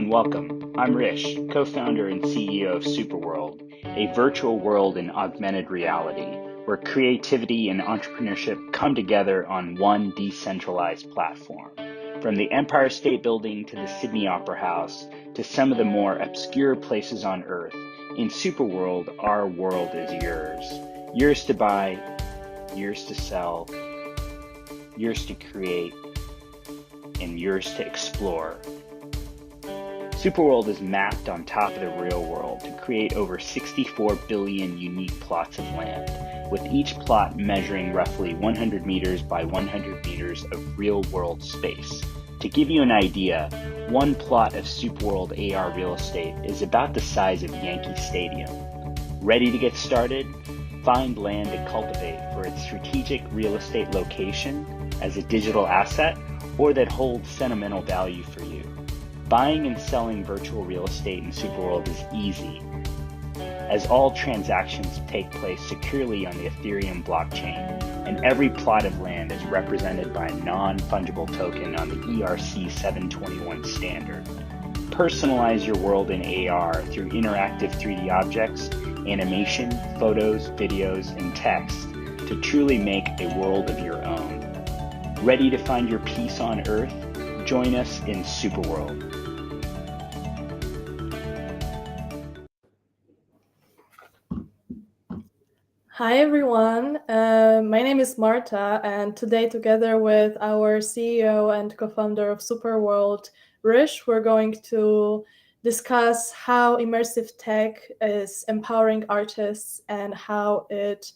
and welcome. I'm Hrish, co-founder and CEO of SuperWorld, a virtual world in augmented reality where creativity and entrepreneurship come together on one decentralized platform. From the Empire State Building to the Sydney Opera House to some of the more obscure places on Earth, in SuperWorld, our world is yours. Yours to buy, yours to sell, yours to create, and yours to explore. SuperWorld is mapped on top of the real world to create over 64 billion unique plots of land, with each plot measuring roughly 100 meters by 100 meters of real-world space. To give you an idea, one plot of SuperWorld AR real estate is about the size of Yankee Stadium. Ready to get started? Find land to cultivate for its strategic real estate location as a digital asset or that holds sentimental value for you. Buying and selling virtual real estate in SuperWorld is easy, as all transactions take place securely on the Ethereum blockchain, and every plot of land is represented by a non-fungible token on the ERC 721 standard. Personalize your world in AR through interactive 3D objects, animation, photos, videos, and text to truly make a world of your own. Ready to find your peace on Earth? Join us in SuperWorld. Hi everyone, my name is Marta, and today together with our CEO and co-founder of SuperWorld, Hrish, we're going to discuss how immersive tech is empowering artists and how it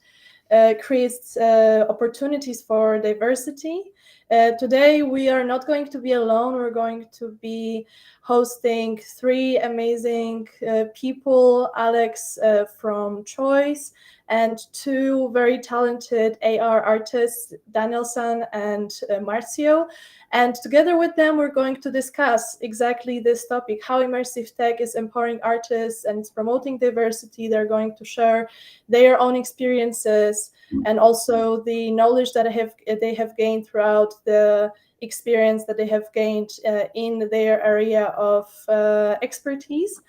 creates opportunities for diversity. Today we are not going to be alone. We're going to be hosting three amazing people, Alex from Choice, and two very talented AR artists, Danelson and Marzio. And together with them, we're going to discuss exactly this topic, how immersive tech is empowering artists and it's promoting diversity. They're going to share their own experiences and also the knowledge that they have gained throughout the experience that they have gained in their area of expertise.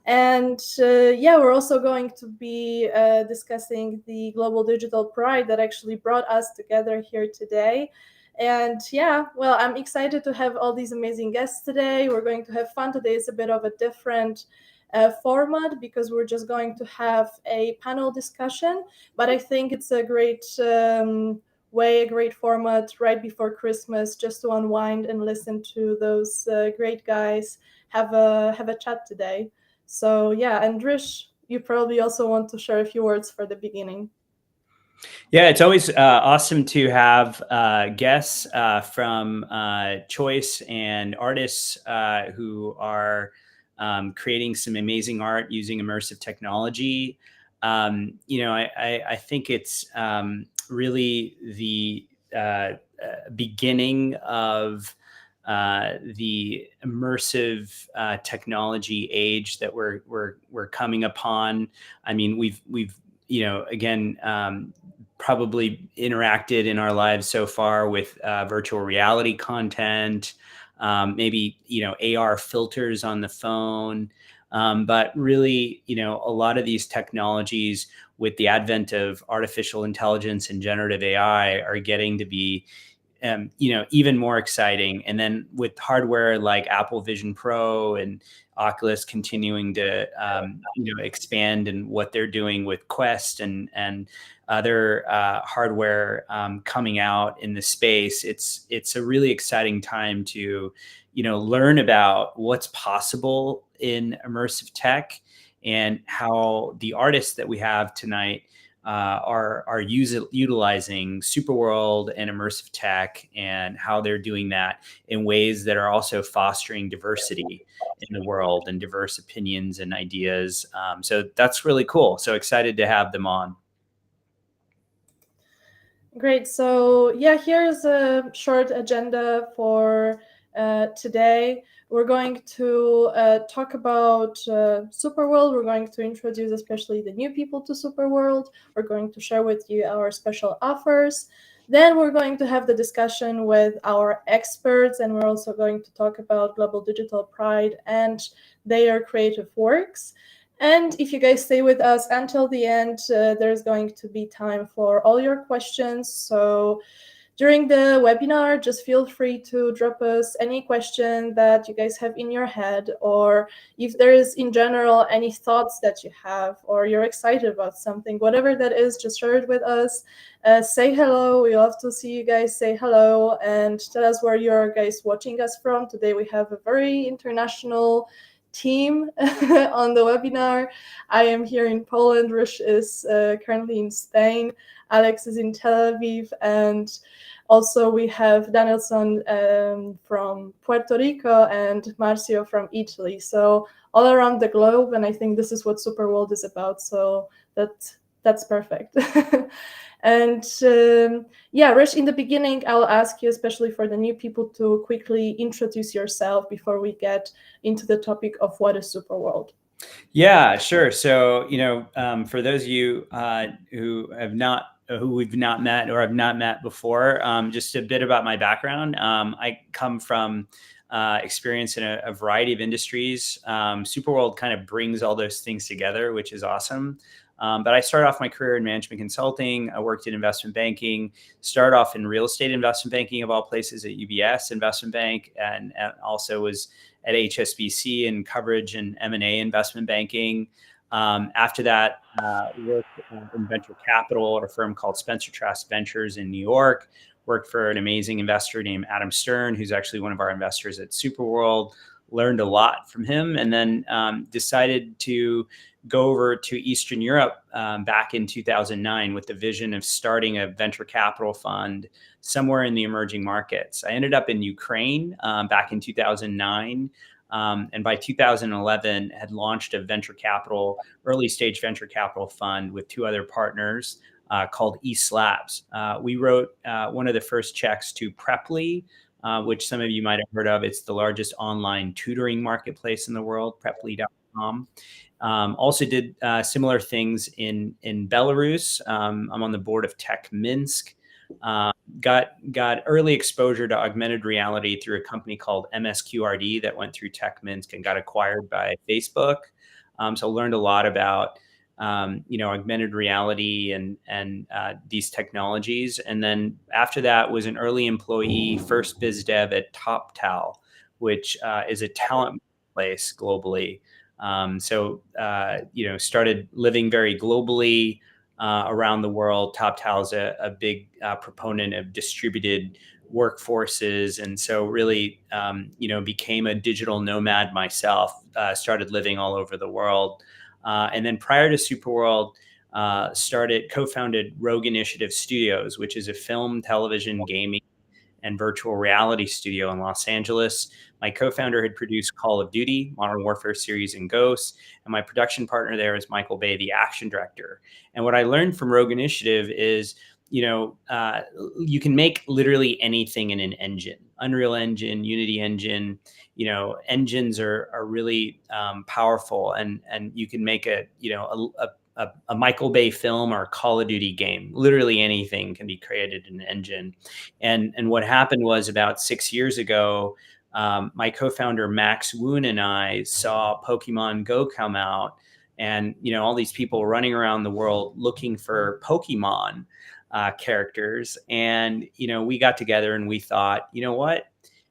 And we're also going to be discussing the Global Digital Pride that actually brought us together here today. And I'm excited to have all these amazing guests today. We're going to have fun today. It's a bit of a different format because we're just going to have a panel discussion, but I think it's a great a great format right before Christmas just to unwind and listen to those great guys have a chat today. So and Hrish, you probably also want to share a few words for the beginning. Yeah, it's always awesome to have guests from Choice and artists who are creating some amazing art using immersive technology. I think it's really the beginning of the immersive technology age that we're coming upon. I mean, we've probably interacted in our lives so far with virtual reality content, maybe AR filters on the phone, but really a lot of these technologies with the advent of artificial intelligence and generative AI are getting to be even more exciting. And then with hardware like Apple Vision Pro and Oculus continuing to expand and what they're doing with Quest and other hardware coming out in the space, it's a really exciting time to learn about what's possible in immersive tech and how the artists that we have tonight are utilizing SuperWorld and immersive tech and how they're doing that in ways that are also fostering diversity in the world and diverse opinions and ideas. So that's really cool. So excited to have them on. Great. So here's a short agenda for today. We're going to talk about SuperWorld. We're going to introduce especially the new people to SuperWorld. We're going to share with you our special offers. Then we're going to have the discussion with our experts, and we're also going to talk about Global Digital Pride and their creative works. And if you guys stay with us until the end, there's going to be time for all your questions. So during the webinar, just feel free to drop us any question that you guys have in your head, or if there is in general any thoughts that you have, or you're excited about something, whatever that is, just share it with us. Say hello. We love to see you guys say hello, and tell us where you're guys watching us from. Today we have a very international team on the webinar. I am here in Poland. Hrish is currently in Spain. Alex is in Tel Aviv, and also we have Danelson from Puerto Rico and Marzio from Italy. So all around the globe, and I think this is what SuperWorld is about. So that's perfect. And yeah, Hrish, in the beginning, I'll ask you, especially for the new people, to quickly introduce yourself before we get into the topic of what is SuperWorld. Yeah, sure. So, for those of you who we've not met or have not met before, just a bit about my background. I come from experience in a variety of industries. SuperWorld kind of brings all those things together, which is awesome. But I started off my career in management consulting. I worked in investment banking, started off in real estate investment banking of all places at UBS Investment Bank, and also was at HSBC in coverage and M&A investment banking. After that, worked in venture capital at a firm called Spencer Trust Ventures in New York. Worked for an amazing investor named Adam Stern, who's actually one of our investors at SuperWorld. Learned a lot from him, and then decided to go over to Eastern Europe back in 2009 with the vision of starting a venture capital fund somewhere in the emerging markets. I ended up in Ukraine back in 2009. And by 2011, had launched a early stage venture capital fund with two other partners called East Labs. We wrote one of the first checks to Preply, which some of you might have heard of. It's the largest online tutoring marketplace in the world, preply.com. Also did similar things in Belarus. I'm on the board of Tech Minsk. Got early exposure to augmented reality through a company called MSQRD that went through Tech Minsk and got acquired by Facebook. So learned a lot about augmented reality and these technologies. And then after that was an early employee, first biz dev at TopTal, which is a talent place globally. Started living very globally around the world. TopTal is a big proponent of distributed workforces. And so really, became a digital nomad myself, started living all over the world. And then prior to SuperWorld, co-founded Rogue Initiative Studios, which is a film, television, gaming, and virtual reality studio in Los Angeles. My co-founder had produced Call of Duty, Modern Warfare series, and Ghosts. And my production partner there is Michael Bay, the action director. And what I learned from Rogue Initiative is, you can make literally anything in an engine, Unreal Engine, Unity Engine. Engines are really powerful, and you can make a Michael Bay film or a Call of Duty game. Literally anything can be created in an engine. And what happened was about 6 years ago, my co-founder Max Woon and I saw Pokemon Go come out, and all these people running around the world looking for Pokemon characters. And we got together and we thought, what?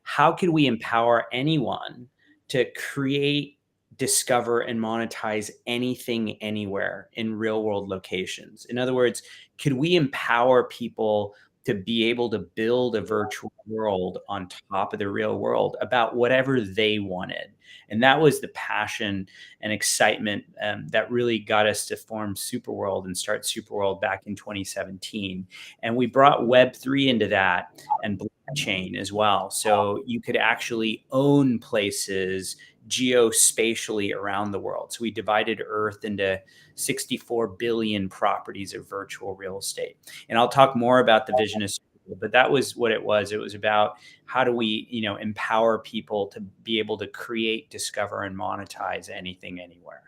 How could we empower anyone to create, discover, and monetize anything anywhere in real world locations? In other words, could we empower people to be able to build a virtual world on top of the real world about whatever they wanted? And that was the passion and excitement that really got us to form SuperWorld and start SuperWorld back in 2017. And we brought Web3 into that and blockchain as well. So you could actually own places geospatially around the world. So we divided Earth into 64 billion properties of virtual real estate. And I'll talk more about the vision of SuperWorld, but that was what it was. It was about how do we, empower people to be able to create, discover, and monetize anything, anywhere.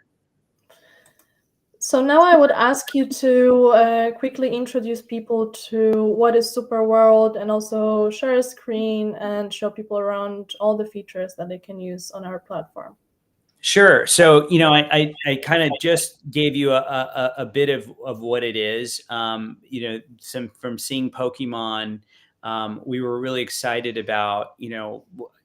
So now I would ask you to quickly introduce people to what is SuperWorld, and also share a screen and show people around all the features that they can use on our platform. Sure. So, I kind of just gave you a bit of what it is. From seeing Pokemon, we were really excited about,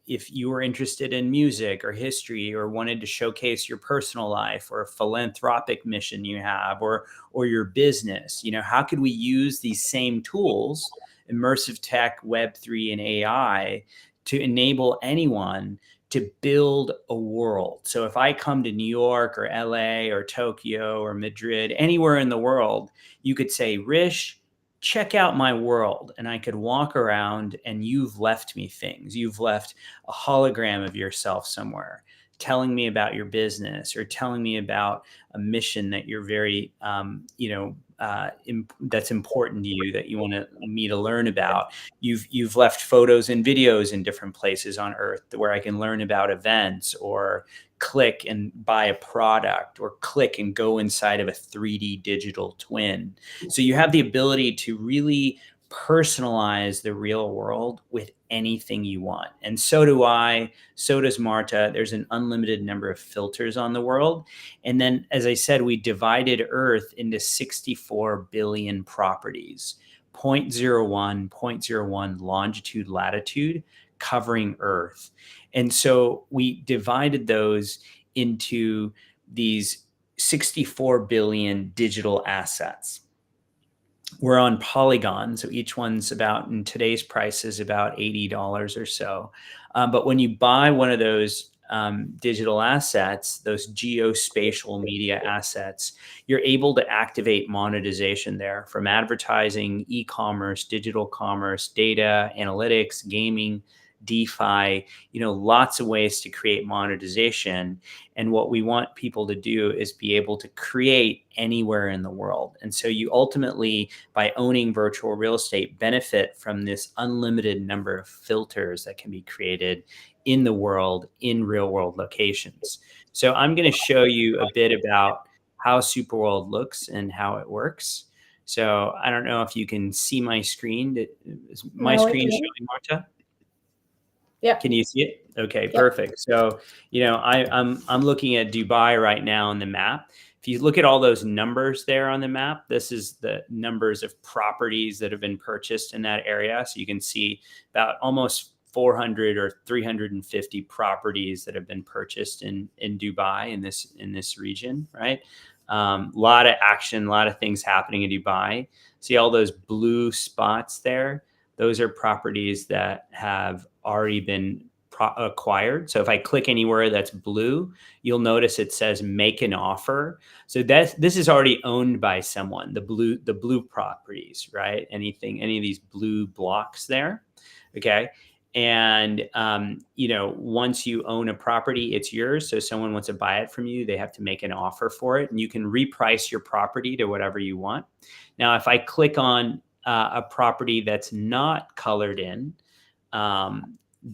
if you were interested in music or history, or wanted to showcase your personal life or a philanthropic mission you have, or your business, how could we use these same tools, immersive tech, Web3, and AI, to enable anyone to build a world? So if I come to New York or LA or Tokyo or Madrid, anywhere in the world, you could say, Hrish, check out my world. And I could walk around, and you've left me things. You've left a hologram of yourself somewhere, telling me about your business, or telling me about a mission that you're very, that's important to you, that you want me to learn about. You've left photos and videos in different places on Earth where I can learn about events, or click and buy a product, or click and go inside of a 3D digital twin. So you have the ability to really personalize the real world with anything you want. And so do I, so does Marta. There's an unlimited number of filters on the world. And then, as I said, we divided Earth into 64 billion properties, 0.01, 0.01 longitude, latitude, covering Earth. And so we divided those into these 64 billion digital assets. We're on Polygon, so each one's about, in today's price, is about $80 or so. But when you buy one of those digital assets, those geospatial media assets, you're able to activate monetization there, from advertising, e-commerce, digital commerce, data, analytics, gaming, DeFi, lots of ways to create monetization. And what we want people to do is be able to create anywhere in the world. And so you ultimately, by owning virtual real estate, benefit from this unlimited number of filters that can be created in the world, in real world locations. So I'm going to show you a bit about how SuperWorld looks and how it works. So I don't know if you can see my screen. Is my screen showing, Marta? Yeah. Can you see it? Okay, perfect. So, I'm looking at Dubai right now on the map. If you look at all those numbers there on the map, this is the numbers of properties that have been purchased in that area. So you can see about almost 400 or 350 properties that have been purchased in Dubai, in this region, right? A lot of action, a lot of things happening in Dubai. See all those blue spots there? Those are properties that have already been acquired. So if I click anywhere that's blue, you'll notice it says make an offer. So this is already owned by someone, the blue properties, right? Any of these blue blocks there. Okay. And, once you own a property, it's yours. So someone wants to buy it from you, they have to make an offer for it, and you can reprice your property to whatever you want. Now, if I click on a property that's not colored in,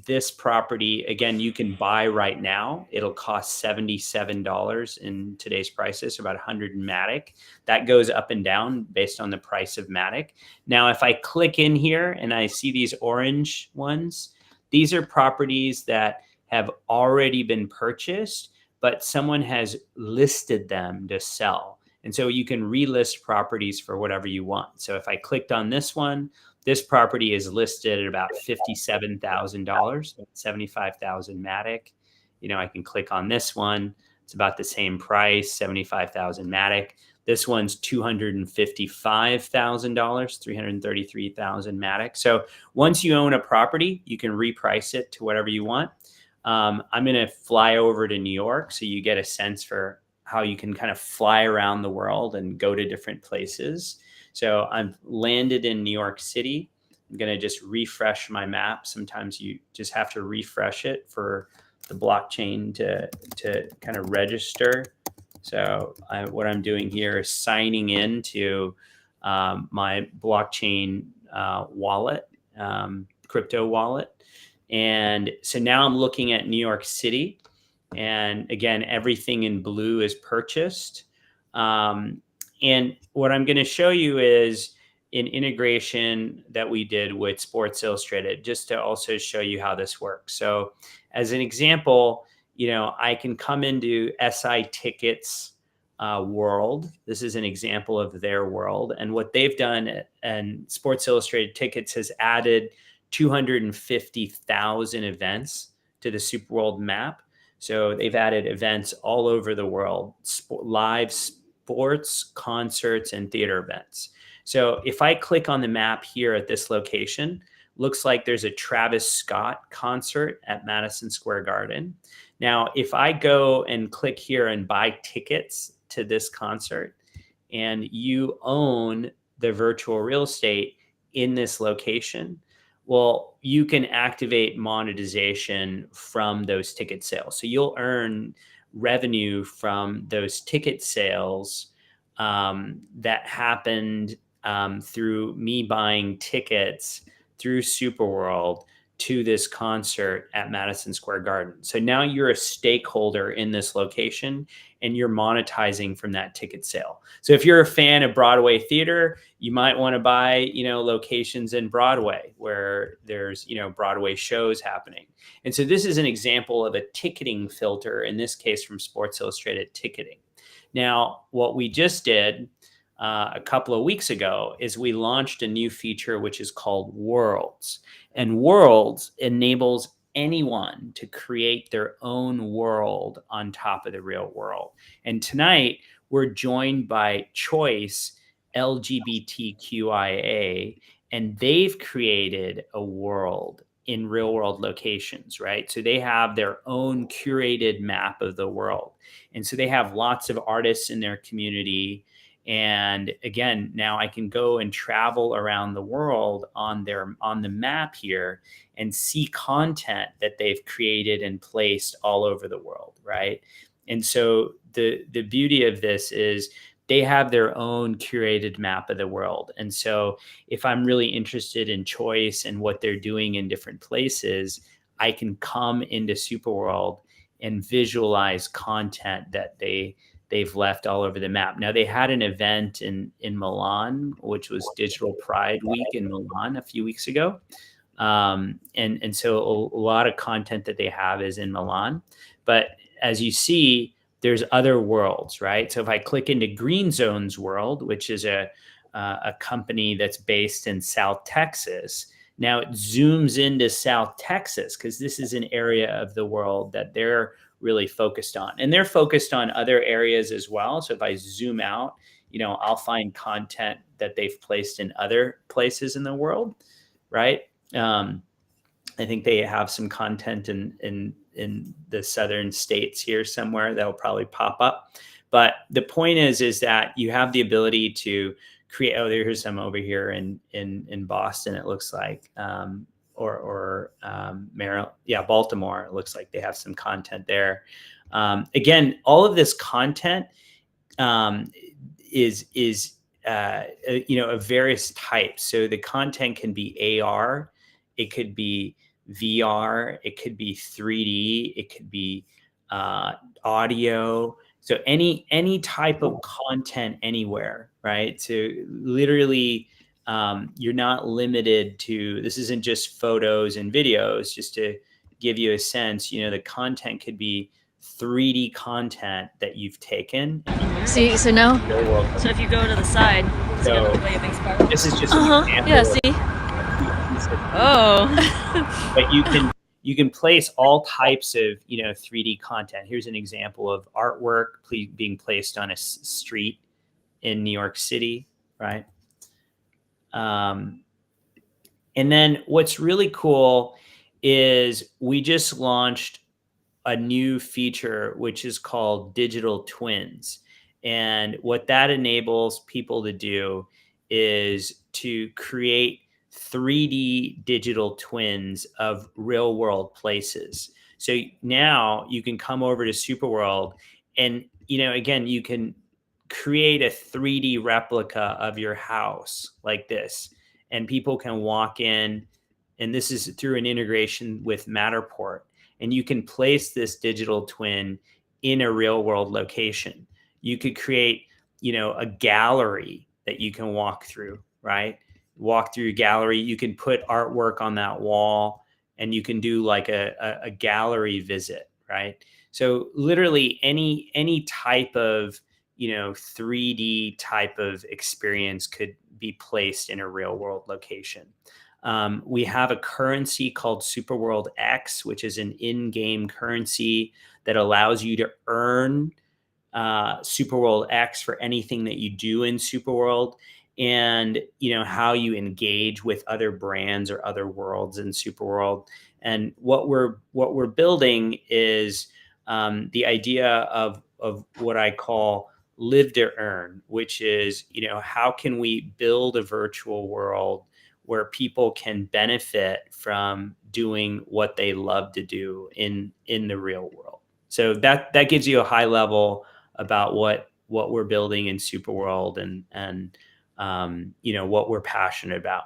this property, again, you can buy right now. It'll cost $77 in today's prices, so about 100 in Matic. That goes up and down based on the price of Matic. Now, if I click in here and I see these orange ones, these are properties that have already been purchased, but someone has listed them to sell. And so you can relist properties for whatever you want. So if I clicked on this one, this property is listed at about $57,000, 75,000 Matic. I can click on this one. It's about the same price, 75,000 Matic. This one's $255,000, 333,000 Matic. So once you own a property, you can reprice it to whatever you want. I'm going to fly over to New York, so you get a sense for how you can kind of fly around the world and go to different places. So I've landed in New York City. I'm going to just refresh my map. Sometimes you just have to refresh it for the blockchain to kind of register. So what I'm doing here is signing into my blockchain wallet, crypto wallet. And so now I'm looking at New York City. And again, everything in blue is purchased. And what I'm going to show you is an integration that we did with Sports Illustrated, just to also show you how this works. So as an example, I can come into SI Tickets world. This is an example of their world. And what they've done, and Sports Illustrated Tickets has added 250,000 events to the SuperWorld map. So they've added events all over the world, live sports, concerts, and theater events. So if I click on the map here at this location, looks like there's a Travis Scott concert at Madison Square Garden. Now, if I go and click here and buy tickets to this concert, and you own the virtual real estate in this location, well, you can activate monetization from those ticket sales. So you'll earn revenue from those ticket sales that happened through me buying tickets through SuperWorld to this concert at Madison Square Garden. So now you're a stakeholder in this location and you're monetizing from that ticket sale. So if you're a fan of Broadway theater, you might want to buy, locations in Broadway where there's, Broadway shows happening. And so this is an example of a ticketing filter, in this case from Sports Illustrated Ticketing. Now, what we just did a couple of weeks ago is we launched a new feature, which is called Worlds. And Worlds enables anyone to create their own world on top of the real world. And tonight, we're joined by Choice LGBTQIA, and they've created a world in real world locations, right? So they have their own curated map of the world. And so they have lots of artists in their community. And again, now I can go and travel around the world on the map here and see content that they've created and placed all over the world, right? And so the beauty of this is they have their own curated map of the world. And so if I'm really interested in Choice and what they're doing in different places, I can come into SuperWorld and visualize content that they've left all over the map. Now, they had an event in Milan, which was Digital Pride Week in Milan a few weeks ago. And so a lot of content that they have is in Milan. But as you see, there's other worlds, right? So if I click into Green Zone's world, which is a company that's based in South Texas, now it zooms into South Texas because this is an area of the world that they're really focused on. And they're focused on other areas as well. So if I zoom out, I'll find content that they've placed in other places in the world, right? I think they have some content in the southern states here somewhere that'll probably pop up. But the point is that you have the ability to create, there's some over here in Boston, it looks like, Maryland, Baltimore. It looks like they have some content there. Again, all of this content is of various types. So the content can be AR, it could be VR, it could be 3D, it could be audio. So any type of content anywhere, right? So literally, you're not limited to, this isn't just photos and videos, just to give you a sense, the content could be 3D content that you've taken. See, so now, so if you go to the side, it's going to play a big sparkle. This is just an example. Yeah, see? Oh. But you can place all types of, 3D content. Here's an example of artwork being placed on a street in New York City, right? And then what's really cool is we just launched a new feature, which is called Digital Twins. And what that enables people to do is to create 3D digital twins of real world places. So now you can come over to SuperWorld and, again, you can create a 3D replica of your house like this, and people can walk in, and this is through an integration with Matterport, and you can place this digital twin in a real world location. You could create a gallery that you can walk through, right? Walk through your gallery. You can put artwork on that wall, and you can do like a gallery visit, right? So literally any type of 3D type of experience could be placed in a real world location. We have a currency called SuperWorld X, which is an in-game currency that allows you to earn SuperWorld X for anything that you do in SuperWorld, and how you engage with other brands or other worlds in SuperWorld. And what we're building is the idea of what I call live to earn, which is how can we build a virtual world where people can benefit from doing what they love to do in the real world. So that gives you a high level about what we're building in SuperWorld and what we're passionate about.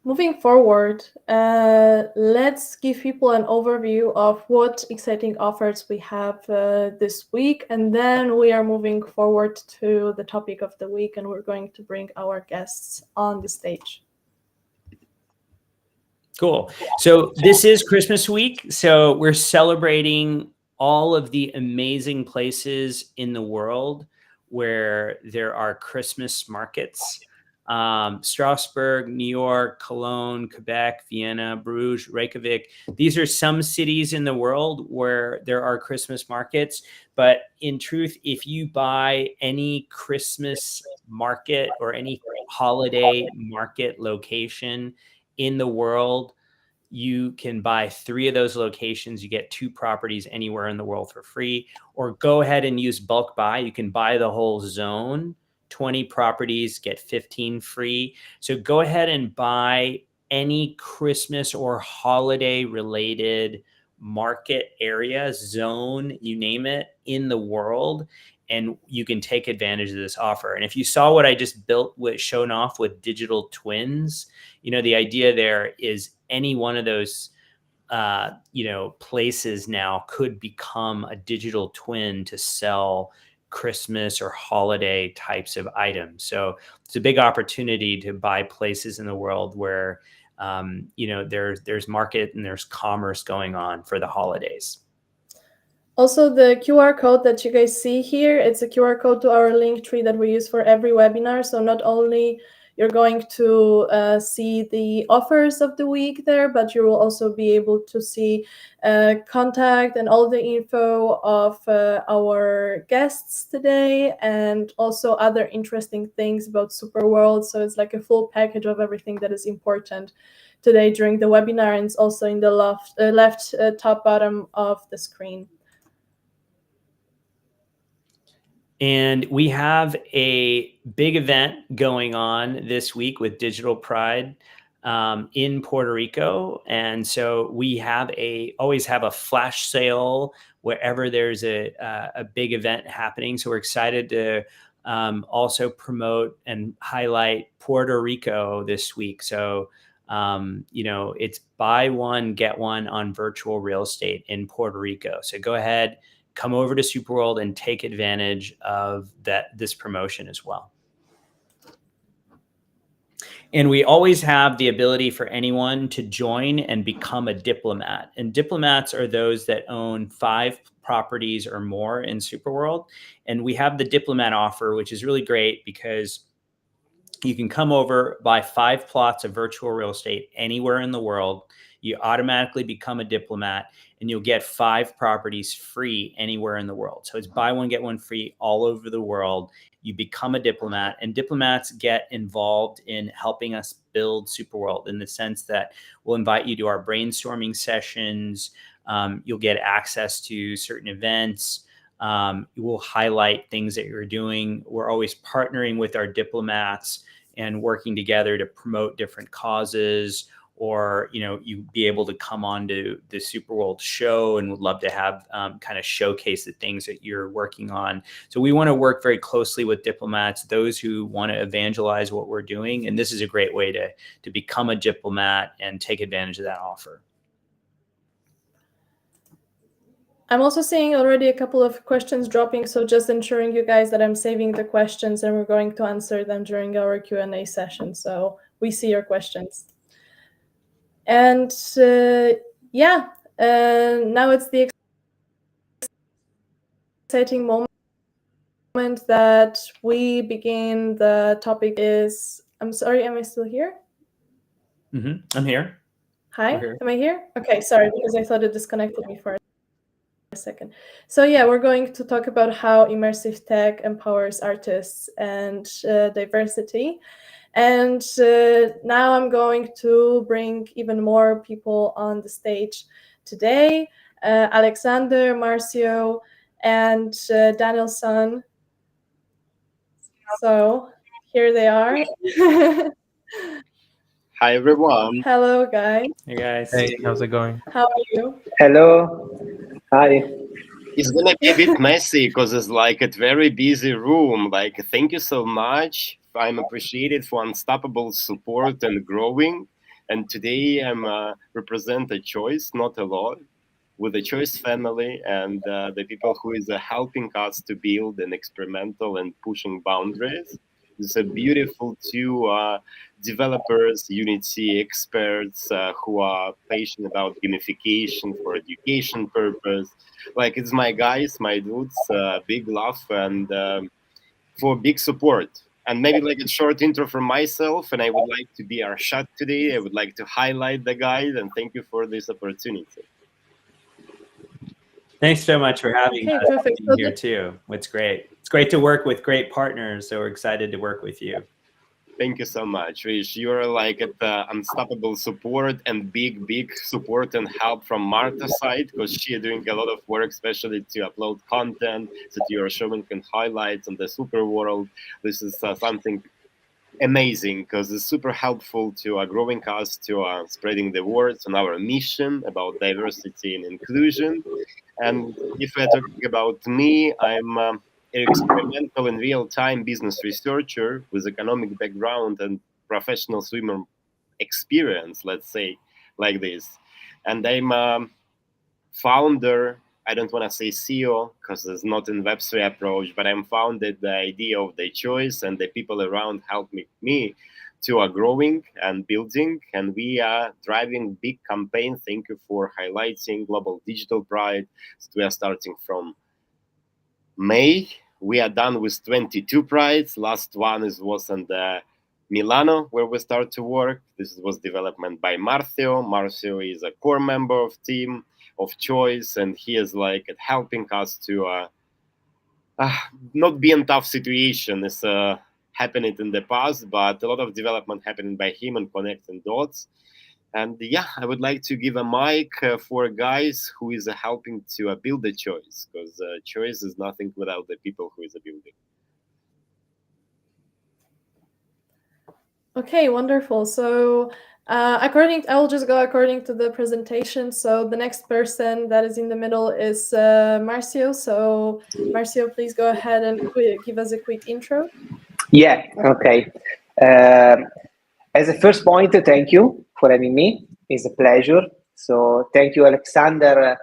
Moving forward, let's give people an overview of what exciting offers we have this week, and then we are moving forward to the topic of the week, and we're going to bring our guests on the stage. Cool. So this is Christmas week, so we're celebrating all of the amazing places in the world where there are Christmas markets. Strasbourg, New York, Cologne, Quebec, Vienna, Bruges, Reykjavik. These are some cities in the world where there are Christmas markets. But in truth, if you buy any Christmas market or any holiday market location in the world, you can buy 3 of those locations. You get 2 properties anywhere in the world for free, or go ahead and use bulk buy. You can buy the whole zone, 20 properties, get 15 free. So go ahead and buy any Christmas or holiday related market area, zone, you name it, in the world, and you can take advantage of this offer. And if you saw what I just built with shown off with digital twins, the idea there is any one of those places now could become a digital twin to sell Christmas or holiday types of items. So it's a big opportunity to buy places in the world where there's market and there's commerce going on for the holidays. Also, the QR code that you guys see here, it's a QR code to our link tree that we use for every webinar. So not only you're going to see the offers of the week there, but you will also be able to see contact and all the info of our guests today, and also other interesting things about SuperWorld. So it's like a full package of everything that is important today during the webinar, and it's also in the left top bottom of the screen. And we have a big event going on this week with Digital Pride in Puerto Rico. And so we always have a flash sale wherever there's a big event happening. So we're excited to also promote and highlight Puerto Rico this week. So, it's buy one, get one on virtual real estate in Puerto Rico. So go ahead, come over to SuperWorld and take advantage of this promotion as well. And we always have the ability for anyone to join and become a diplomat. And diplomats are those that own 5 properties or more in SuperWorld. And we have the diplomat offer, which is really great because you can come over, buy 5 plots of virtual real estate anywhere in the world. You automatically become a diplomat, and you'll get 5 properties free anywhere in the world. So it's buy one, get one free all over the world. You become a diplomat, and diplomats get involved in helping us build SuperWorld in the sense that we'll invite you to our brainstorming sessions. You'll get access to certain events. We'll highlight things that you're doing. We're always partnering with our diplomats and working together to promote different causes, or, you be able to come on to the SuperWorld show, and would love to have kind of showcase the things that you're working on. So we want to work very closely with diplomats, those who want to evangelize what we're doing. And this is a great way to become a diplomat and take advantage of that offer. I'm also seeing already a couple of questions dropping, so just ensuring you guys that I'm saving the questions and we're going to answer them during our Q&A session. So we see your questions. And now it's the exciting moment that we begin. The topic is, I'm sorry, am I still here? I'm here. Hi, am I here? Okay, sorry, because I thought it disconnected me for a second. So yeah, we're going to talk about how immersive tech empowers artists and diversity. And now I'm going to bring even more people on the stage today. Alexander, Marzio, and Danelson. So here they are. Hi, everyone. Hello, guys. Hey, guys. Hey, how's it going? How are you? Hello. Hi. It's gonna be a bit messy because it's like a very busy room. Like, thank you so much. I'm appreciated for unstoppable support and growing. And today I'm represent a choice, not a lot, with the choice family and the people who is helping us to build an experimental and pushing boundaries. It's a beautiful two developers, Unity experts who are passionate about gamification for education purpose. Like it's my guys, my dudes, big love and for big support. And maybe like a short intro from myself, and I would like to be our shot today. I would like to highlight the guys and thank you for this opportunity. Thanks so much for having us perfect. here too. It's great. It's great to work with great partners. So we're excited to work with you. Thank you so much, Hrish. You're like at the unstoppable support and big support and help from Marta's side because she is doing a lot of work, especially to upload content that you are showing and highlights on the SuperWorld. This is something amazing because it's super helpful to growing us, to spreading the words on our mission about diversity and inclusion. And if we're talking about me, I'm an experimental and real-time business researcher with economic background and professional swimmer experience, let's say, like this. And I'm a founder. I don't want to say CEO because it's not in Web3 approach, but I'm founded the idea of the choice and the people around help me to are growing and building, and we are driving big campaign. Thank you for highlighting Global Digital Pride. So we are starting from May. We are done with 22 prides. Last one was in the Milano where we start to work. This was development by Marzio. Marzio is a core member of team of choice, and he is like helping us to not be in tough situation. It's happened in the past, but a lot of development happening by him and connecting dots. And yeah, I would like to give a mic for guys who is helping to build the choice, because choice is nothing without the people who is building. Okay, wonderful. So I will just go according to the presentation. So the next person that is in the middle is Marzio. So Marzio, please go ahead and give us a quick intro. Yeah, okay. As a first point, thank you for having me. It's a pleasure. So thank you, Alexander,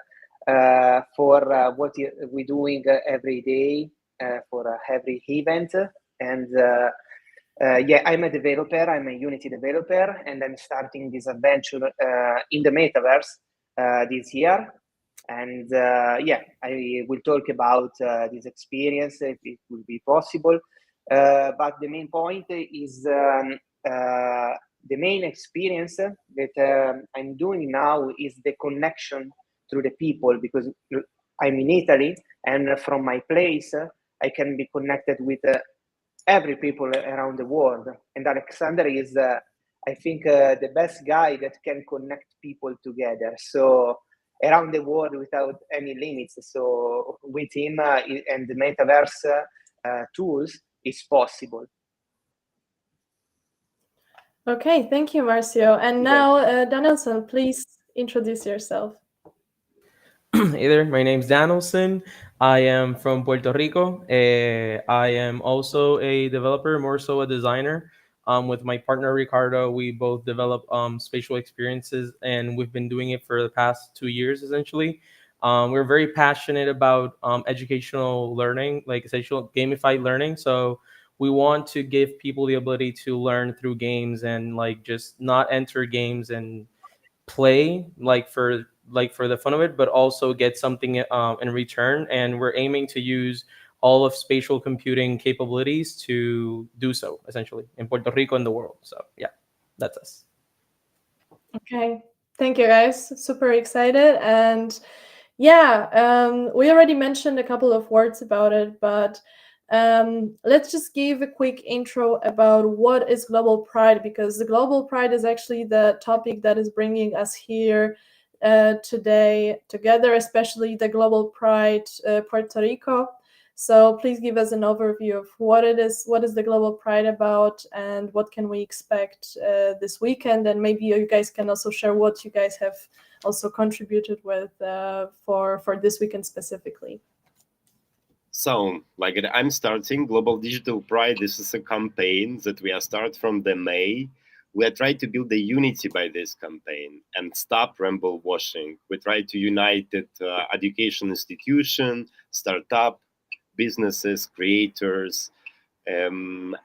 for what we're doing every day for every event. And yeah, I'm a developer. I'm a Unity developer, and I'm starting this adventure in the metaverse this year. And yeah, I will talk about this experience if it will be possible. But the main point is the main experience that I'm doing now is the connection through the people, because I'm in Italy, and from my place, I can be connected with every people around the world. And Alexander is, I think, the best guy that can connect people together. So around the world without any limits. So with him and the metaverse tools, it's possible. Okay, thank you, Marzio. And now, Danelson, please introduce yourself. Hey there, my name's Danelson. I am from Puerto Rico. I am also a developer, more so a designer. With my partner Ricardo, we both develop spatial experiences, and we've been doing it for the past 2 years, essentially. We're very passionate about educational learning, like essential gamified learning. So we want to give people the ability to learn through games and like just not enter games and play for the fun of it, but also get something in return. And we're aiming to use all of spatial computing capabilities to do so, essentially, in Puerto Rico and the world. So yeah, that's us. Okay, thank you guys. Super excited. And yeah, we already mentioned a couple of words about it, but let's just give a quick intro about what is Global Pride, because the Global Pride is actually the topic that is bringing us here today together, especially the Global Pride Puerto Rico. So please give us an overview of what is the Global Pride about, and what can we expect this weekend, and maybe you guys can also share what you guys have also contributed with for this weekend specifically. So, like I'm starting Global Digital Pride. This is a campaign that we are start from the May. We are trying to build the unity by this campaign and stop rainbow washing. We try to unite education institution, startup, businesses, creators, and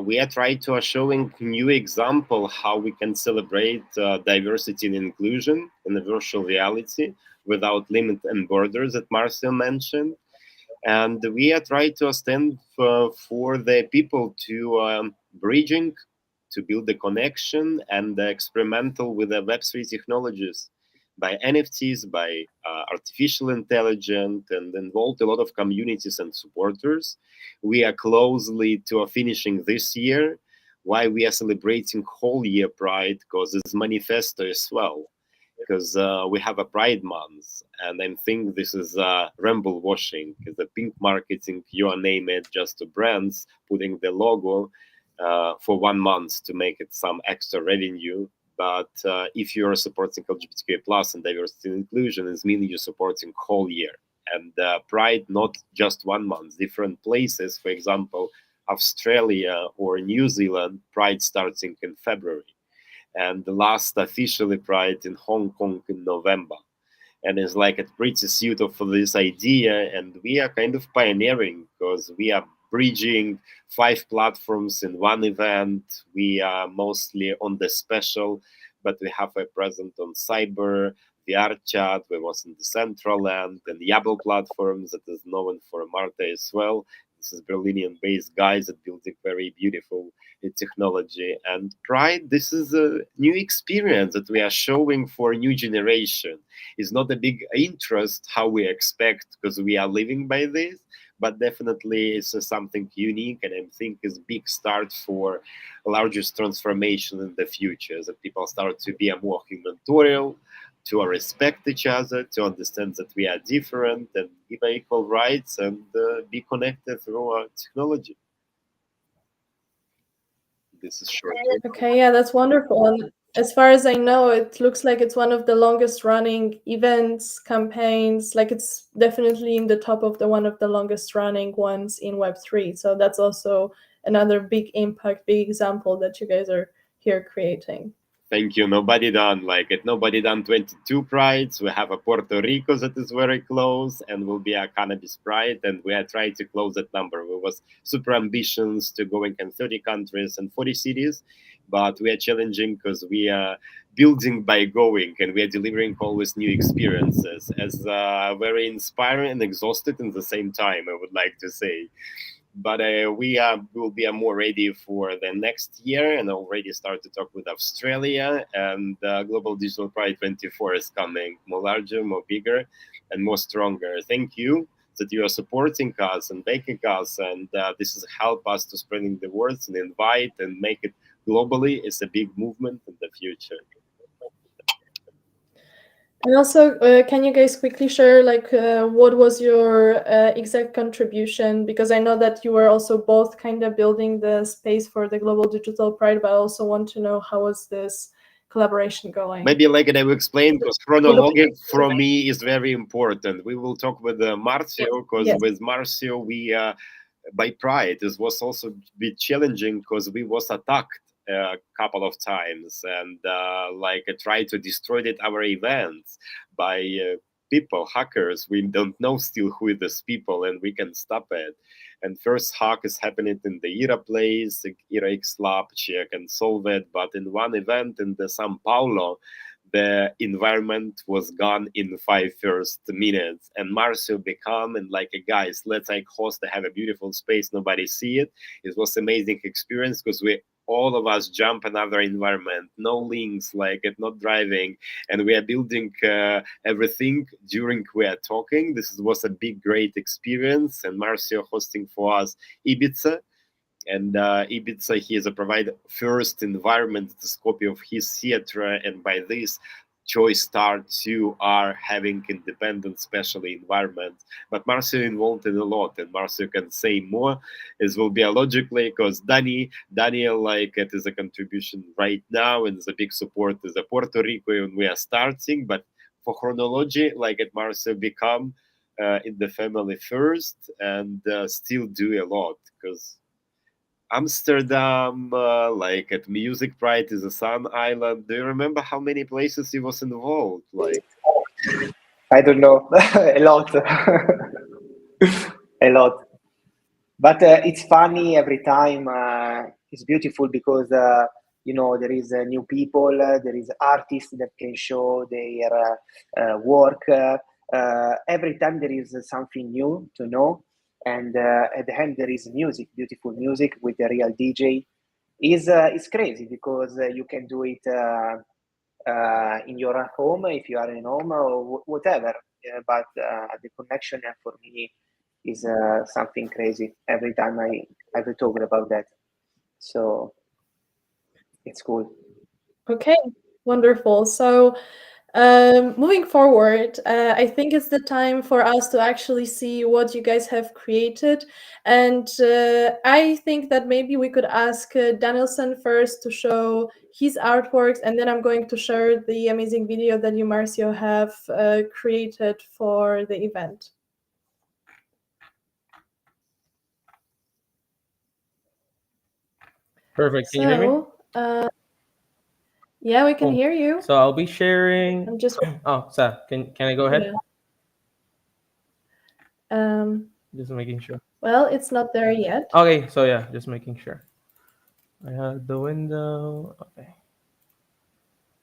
we are trying to showing new example how we can celebrate diversity and inclusion in the virtual reality without limit and borders that Marzio mentioned. And we are trying to stand for the people to bridging, to build the connection and experimental with the Web3 technologies by NFTs, by artificial intelligence, and involved a lot of communities and supporters. We are closely to finishing this year. Why we are celebrating whole year Pride? Because it's manifesto as well. Because we have a Pride Month, and I think this is rainbow washing, the pink marketing, you name it, just to brands putting the logo for 1 month to make it some extra revenue. But if you are supporting LGBTQA plus and diversity and inclusion, it means you're supporting whole year. And Pride, not just 1 month, different places, for example, Australia or New Zealand, Pride starting in February. And the last officially Pride in Hong Kong in November. And it's like a pretty suitable for this idea. And we are kind of pioneering because we are bridging 5 platforms in one event. We are mostly on the special, but we have a presence on Cyber, VR Chat, we was in the Central Land, and the Yabel platform that is known for Marta as well. This is Berlinian-based guys that building very beautiful technology. And Pride, this is a new experience that we are showing for a new generation. It's not a big interest how we expect because we are living by this, but definitely it's something unique, and I think is a big start for largest transformation in the future, that people start to be a more humanitarian, to respect each other, to understand that we are different and give equal rights, and be connected through our technology. This is short. Okay, yeah, that's wonderful. And as far as I know, it looks like it's one of the longest running events, campaigns. Like it's definitely in the top of one of the longest running ones in Web3. So that's also another big impact, big example that you guys are here creating. Thank you. Nobody done like it. Nobody done 22 prides. We have a Puerto Rico that is very close, and will be a cannabis pride. And we are trying to close that number. We was super ambitions to going in 30 countries and 40 cities, but we are challenging because we are building by going, and we are delivering always new experiences. As very inspiring and exhausted in the same time, I would like to say. But we will be more ready for the next year, and already start to talk with Australia, and Global Digital Pride 24 is coming more larger, more bigger, and more stronger. Thank you that you are supporting us and backing us, and this is help us to spreading the words and invite and make it globally. It's a big movement in the future. And also, can you guys quickly share what was your exact contribution? Because I know that you were also both kind of building the space for the Global Digital Pride, but I also want to know how was this collaboration going? Maybe like I will explain, because chronology for me is very important. We will talk with Marzio, because with Marzio we by Pride it was also a bit challenging because we was attacked a couple of times, and tried to destroy our events by people, hackers. We don't know still who is these people, and we can stop it. And first hack is happening in the ERA place, the ERA X Lab, check and solve it. But in one event in the Sao Paulo, the environment was gone in 5 first minutes. And Marzio become and like, guys, let's like host, have a beautiful space, nobody see it. It was amazing experience because we all of us jump another environment, no links, like it not driving, and we are building everything during we are talking. This was a big, great experience, and Marzio hosting for us Ibiza. And Ibiza, he is a provide first environment, this copy of his theater, and by this, Choice Star 2 are having independent special environments. But Marzio involved in a lot, and Marzio can say more. It will be logically because Daniel, like it is a contribution right now, and is a big support is a Puerto Rico when we are starting. But for chronology, like it Marzio become in the family first, and still do a lot because Amsterdam, like at Music Pride is a Sun Island. Do you remember how many places he was involved? Like, I don't know, a lot, a lot. But it's funny every time. It's beautiful because there is new people, there is artists that can show their work. Every time there is something new to know. And at the end, there is music, beautiful music with a real DJ. It's crazy because you can do it in your home if you are in home or whatever. But the connection for me is something crazy every time I talk about that. So it's cool. Okay, wonderful. So moving forward, I think it's the time for us to actually see what you guys have created. And I think that maybe we could ask Danelson first to show his artworks, and then I'm going to share the amazing video that you, Marzio, have created for the event. Perfect. Can you hear me? Yeah, we can Cool. hear you. So I'll be sharing. I'm just. Oh, Sa, can I go ahead? Yeah. Just making sure. Well, it's not there yet. Okay, so yeah, just making sure. I have the window. Okay.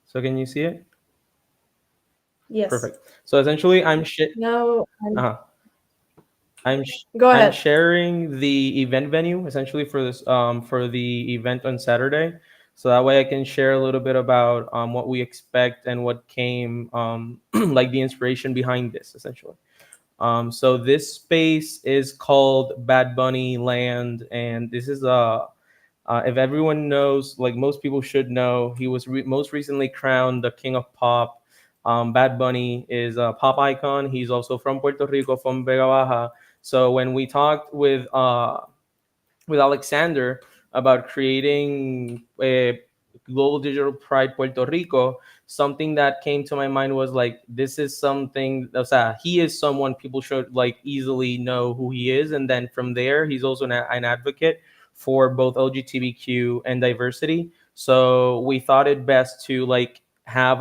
So can you see it? Yes. Perfect. So essentially, Now. Go ahead. I'm sharing the event venue essentially for this for the event on Saturday. So that way I can share a little bit about what we expect and what came like the inspiration behind this essentially. So this space is called Bad Bunny Land, and this is if everyone knows, like most people should know, he was most recently crowned the King of Pop. Bad Bunny is a pop icon. He's also from Puerto Rico, from Vega Baja. So when we talked with Alexander about creating a Global Digital Pride Puerto Rico, something that came to my mind was like, this is something that's he is someone people should like easily know who he is, and then from there he's also an advocate for both LGBTQ and diversity. So we thought it best to like have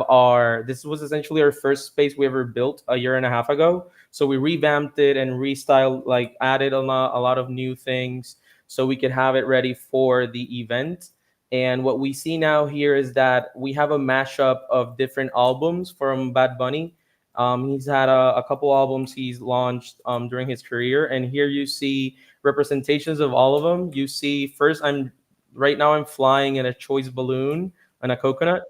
this was essentially our first space we ever built a year and a half ago. So we revamped it and restyled, like added a lot of new things so we could have it ready for the event. And what we see now here is that we have a mashup of different albums from Bad Bunny. He's had a couple albums he's launched during his career, and here you see representations of all of them. You see, first, right now I'm flying in a choice balloon and a coconut.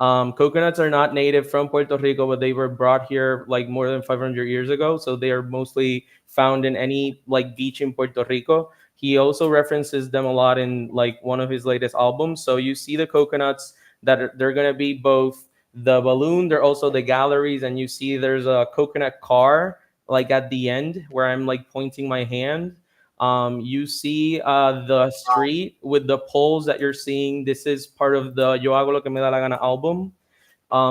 Coconuts are not native from Puerto Rico, but they were brought here like more than 500 years ago. So they are mostly found in any like beach in Puerto Rico. He also references them a lot in like one of his latest albums. So you see the coconuts they're going to be both the balloon, they're also the galleries, and you see there's a coconut car like at the end where I'm like pointing my hand. You see the street with the poles that you're seeing. This is part of the Yo Hago Lo Que Me Da La Gana album.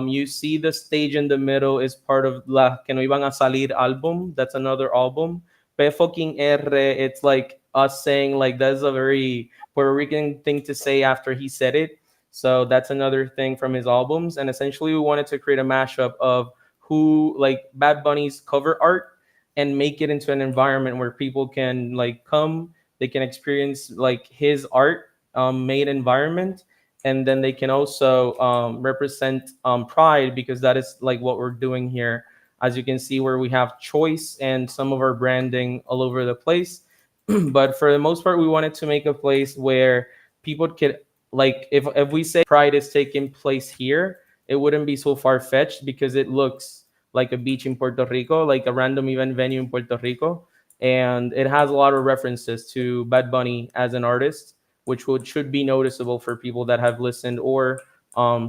You see the stage in the middle is part of La Que No Iban a Salir album. That's another album. P fucking R, it's like us saying like that's a very Puerto Rican thing to say after he said it. So that's another thing from his albums. And essentially we wanted to create a mashup of who like Bad Bunny's cover art and make it into an environment where people can like come, they can experience like his art made environment, and then they can also represent pride, because that is like what we're doing here. As you can see, where we have choice and some of our branding all over the place. But for the most part, we wanted to make a place where people could, like, if we say pride is taking place here, it wouldn't be so far-fetched, because it looks like a beach in Puerto Rico, like a random event venue in Puerto Rico. And it has a lot of references to Bad Bunny as an artist, which should be noticeable for people that have listened or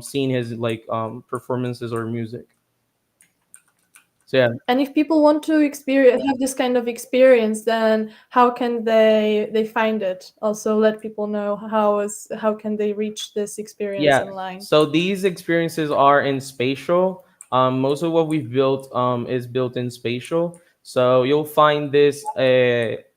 seen his like performances or music. So yeah. And if people want to have this kind of experience, then how can they find it? Also, let people know how can they reach this experience online. So these experiences are in Spatial. Most of what we've built is built in Spatial. So you'll find this.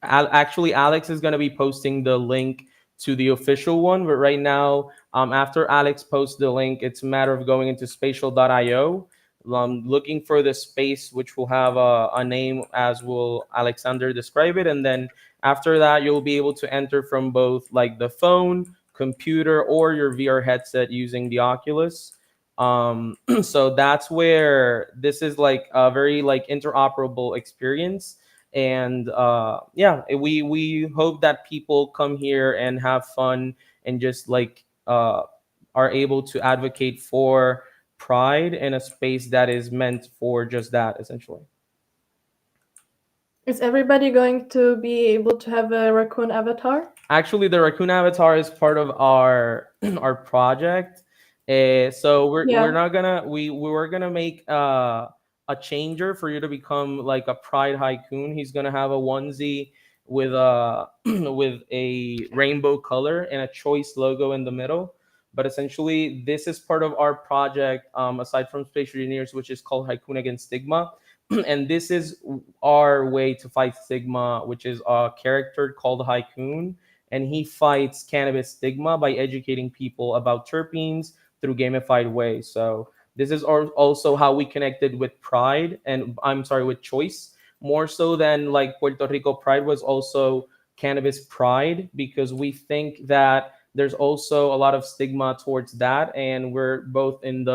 Actually, Alex is going to be posting the link to the official one. But right now, after Alex posts the link, it's a matter of going into spatial.io. Looking for the space, which will have a name as will Alexander describe it. And then after that, you'll be able to enter from both like the phone, computer, or your VR headset using the Oculus. So that's where this is like a very like interoperable experience. And we hope that people come here and have fun and just like are able to advocate for pride in a space that is meant for just that, essentially. Is everybody going to be able to have a raccoon avatar? Actually, the raccoon avatar is part of our project. So we're not gonna we were gonna make a changer for you to become like a pride Haikun. He's gonna have a onesie with a with a rainbow color and a choice logo in the middle. But essentially, this is part of our project, aside from Spatialgineers, which is called Haikun Against Stigma. And this is our way to fight stigma, which is a character called Haikun. And he fights cannabis stigma by educating people about terpenes through gamified ways. So this is also how we connected with pride, and with choice, more so than like Puerto Rico Pride was also cannabis pride, because we think that there's also a lot of stigma towards that, and we're both in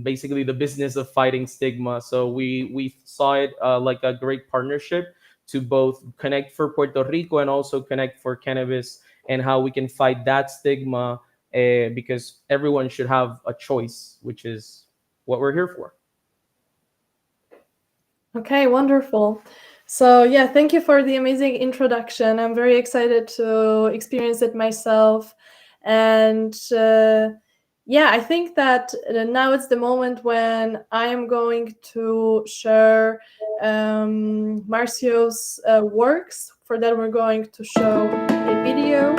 basically the business of fighting stigma. So we saw it like a great partnership to both connect for Puerto Rico and also connect for cannabis, and how we can fight that stigma, because everyone should have a choice, which is what we're here for. Okay, wonderful. So yeah, thank you for the amazing introduction. I'm very excited to experience it myself. And I think that now it's the moment when I am going to share Marzio's works. For that, we're going to show a video.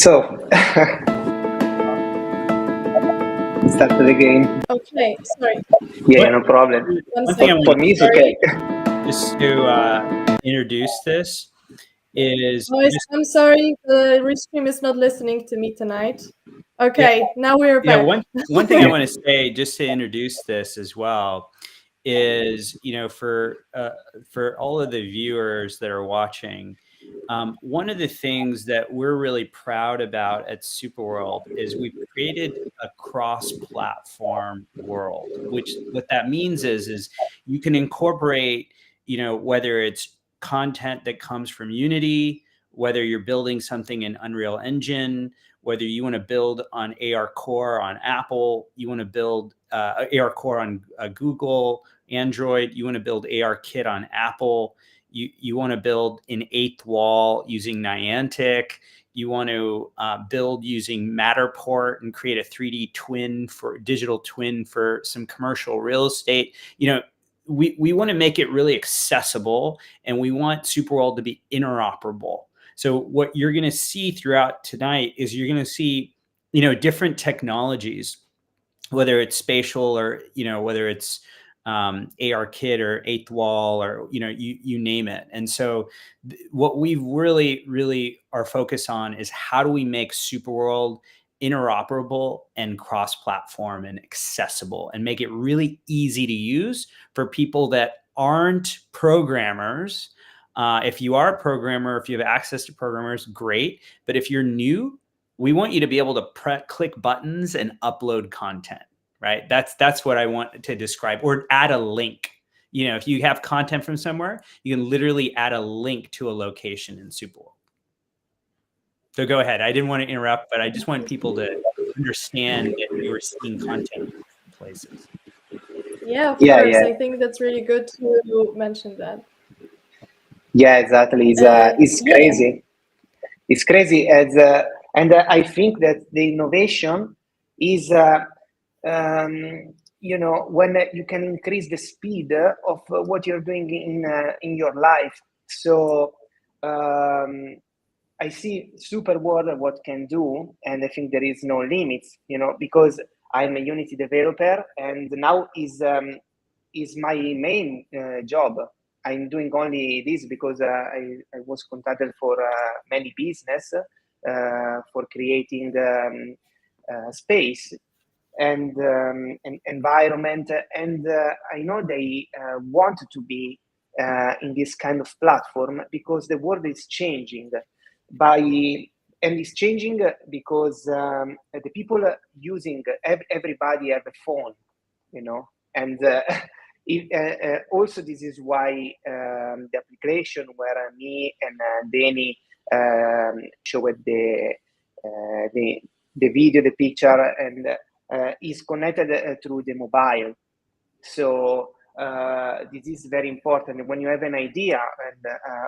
So, start the game. Okay, sorry. Yeah, no problem. One thing I For want me, it's okay. just to introduce this is I'm sorry, the restream is not listening to me tonight. Okay, now we're back. One thing I want to say just to introduce this as well is, for all of the viewers that are watching, one of the things that we're really proud about at SuperWorld is we've created a cross-platform world, which what that means is you can incorporate, whether it's content that comes from Unity, whether you're building something in Unreal Engine, whether you want to build on AR Core on Apple, you want to build AR Core on Google, Android, you want to build AR Kit on Apple, you want to build an eighth wall using Niantic, you want to build using Matterport and create a 3D twin for digital twin for some commercial real estate. We want to make it really accessible, and we want SuperWorld to be interoperable. So what you're going to see throughout tonight is you're going to see, different technologies, whether it's spatial or, whether it's AR Kit or eighth wall or, you name it. And so what we really are focused on is how do we make SuperWorld interoperable and cross-platform and accessible and make it really easy to use for people that aren't programmers. If you are a programmer, if you have access to programmers, great. But if you're new, we want you to be able to click buttons and upload content, right? That's what I want to describe, or add a link. If you have content from somewhere, you can literally add a link to a location in SuperWorld. So go ahead. I didn't want to interrupt, but I just want people to understand that you are seeing content in places. Yeah, of course. I think that's really good to mention that. Yeah, exactly. It's crazy. It's crazy, and I think that the innovation is, when you can increase the speed of what you're doing in your life. So I see SuperWorld what can do, and I think there is no limits. Because I'm a Unity developer, and now is my main job. I'm doing only this because I was contacted for many business for creating space and environment, and I know they want to be in this kind of platform because the world is changing and it's changing because the people using everybody have a phone, and also this is why the application where me and Danny showed the video, the picture, and is connected through the mobile. So this is very important when you have an idea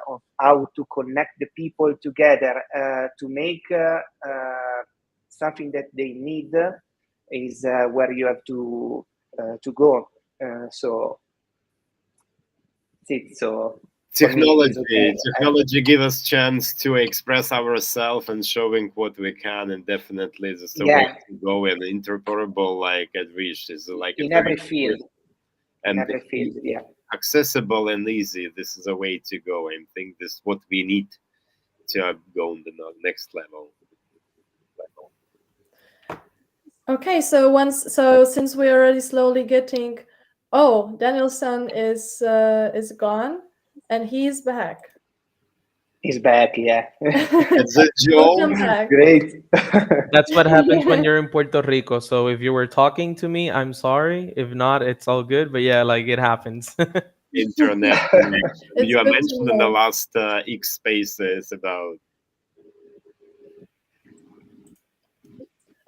of how to connect the people together to make something that they need is where you have to go. So technology gives us chance to express ourselves and showing what we can, and definitely this is the way to go. And interoperable, like at Hrish, is like in every field. And in every field, accessible and easy. This is a way to go. I think this is what we need to go on the next level. Okay, so since we're already slowly getting, Danelson is gone, and he's back. He's back, yeah. It's a joke. Great. That's what happens when you're in Puerto Rico. So if you were talking to me, I'm sorry. If not, it's all good. But yeah, like it happens. Internet connection. You mentioned in the last X Spaces about.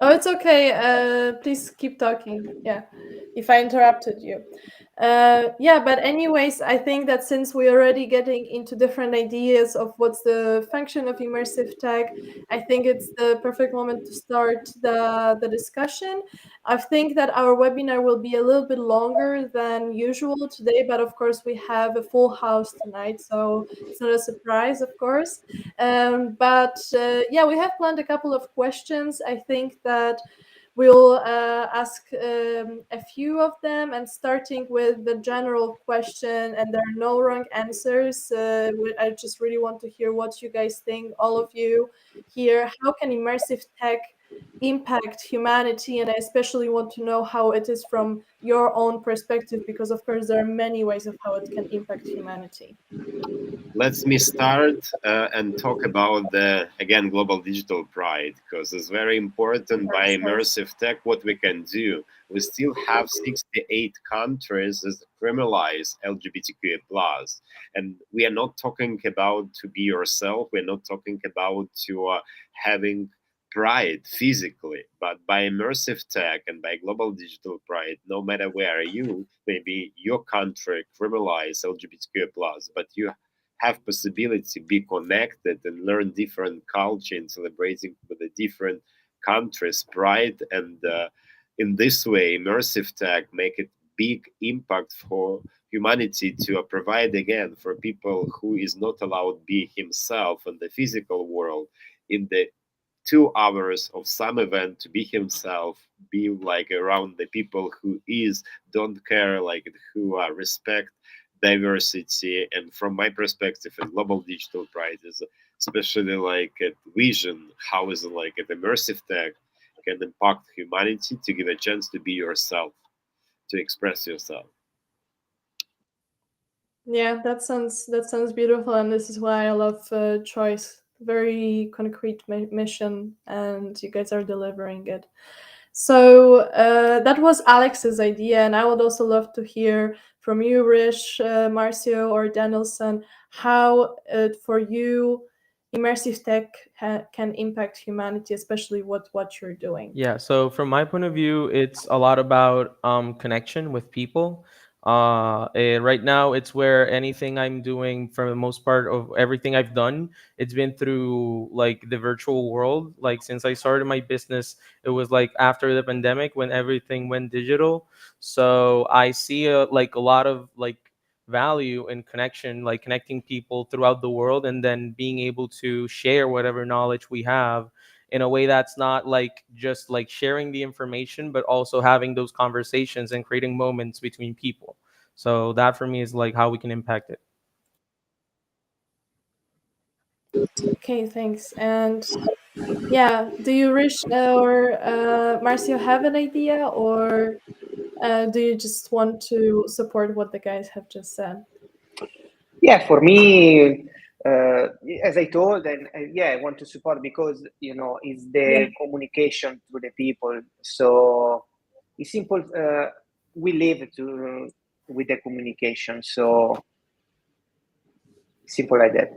Oh, it's okay. Please keep talking. Yeah, if I interrupted you. Yeah, but anyways, I think that since we're already getting into different ideas of what's the function of immersive tech, I think it's the perfect moment to start the discussion. I think that our webinar will be a little bit longer than usual today, but of course we have a full house tonight, so it's not a surprise, of course. But yeah, we have planned a couple of questions. I think that we'll ask a few of them, and starting with the general question, and there are no wrong answers. I just really want to hear what you guys think, all of you here. How can immersive tech impact humanity? And I especially want to know how it is from your own perspective, because of course there are many ways of how it can impact humanity. Let me start and talk about the, again, global digital pride, because it's very important by immersive tech what we can do. We still have 68 countries that criminalize LGBTQA+. And we are not talking about to be yourself. We're not talking about to having pride physically, but by immersive tech and by global digital pride, no matter where you, maybe your country criminalize LGBTQA+, but you have possibility to be connected and learn different culture and celebrating with the different countries pride, and in this way immersive tech make it big impact for humanity to provide again for people who is not allowed be himself in the physical world in the 2 hours of some event to be himself, be like around the people who is don't care, like who respect diversity. And from my perspective in global digital pride is especially like a vision how is like an immersive tech can impact humanity to give a chance to be yourself, to express yourself. Yeah, that sounds beautiful, and this is why I love Choice. Very concrete mission, and you guys are delivering it. So that was Alex's idea, and I would also love to hear from you, Hrish, Marzio, or Danelson, how for you immersive tech can impact humanity, especially what you're doing. Yeah, so from my point of view, it's a lot about connection with people. Right now, it's where anything I'm doing, for the most part of everything I've done, it's been through like the virtual world. Like since I started my business, it was like after the pandemic when everything went digital. So I see like a lot of like value in connection, like connecting people throughout the world, and then being able to share whatever knowledge we have in a way that's not like just like sharing the information, but also having those conversations and creating moments between people. So that for me is like how we can impact it. Okay, thanks. And yeah, do you, Hrish or Marzio, have an idea, or do you just want to support what the guys have just said? Yeah, for me, as I told, and yeah, I want to support because it's the communication to the people. So it's simple. We live with the communication, so simple like that.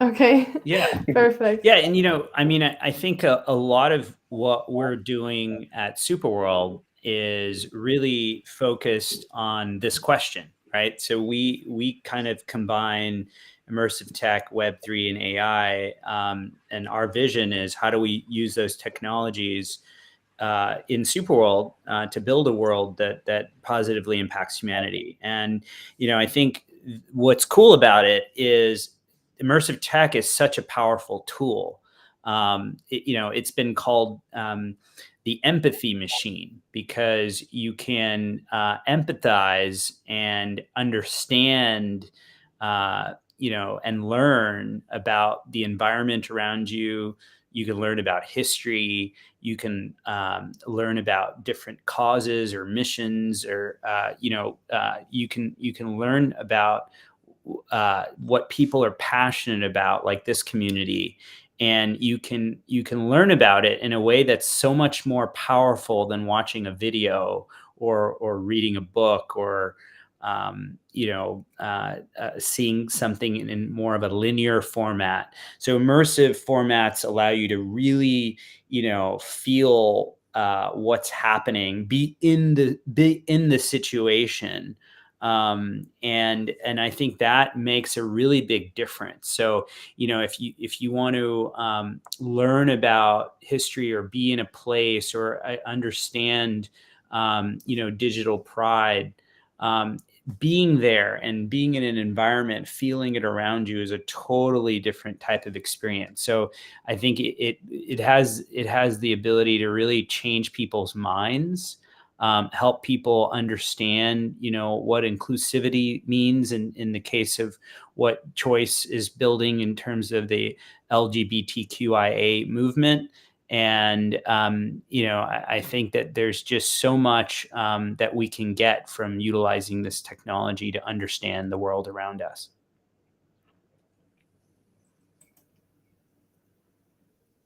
Okay. Yeah. Perfect. Yeah, and I mean, I think a lot of what we're doing at SuperWorld is really focused on this question, right? So we kind of combine immersive tech, Web3, and AI, and our vision is how do we use those technologies in SuperWorld to build a world that positively impacts humanity. And I think what's cool about it is immersive tech is such a powerful tool. It's been called the empathy machine because you can empathize and understand, and learn about the environment around you. You can learn about history. You can learn about different causes or missions, or you can learn about what people are passionate about, like this community, and you can learn about it in a way that's so much more powerful than watching a video or reading a book or seeing something in more of a linear format. So immersive formats allow you to really feel what's happening, be in the situation. And I think that makes a really big difference. So, if you want to learn about history or be in a place or understand, digital pride, being there and being in an environment, feeling it around you is a totally different type of experience. So I think it has the ability to really change people's minds, help people understand, what inclusivity means in the case of what Choice is building in terms of the LGBTQIA movement. And, I think that there's just so much that we can get from utilizing this technology to understand the world around us.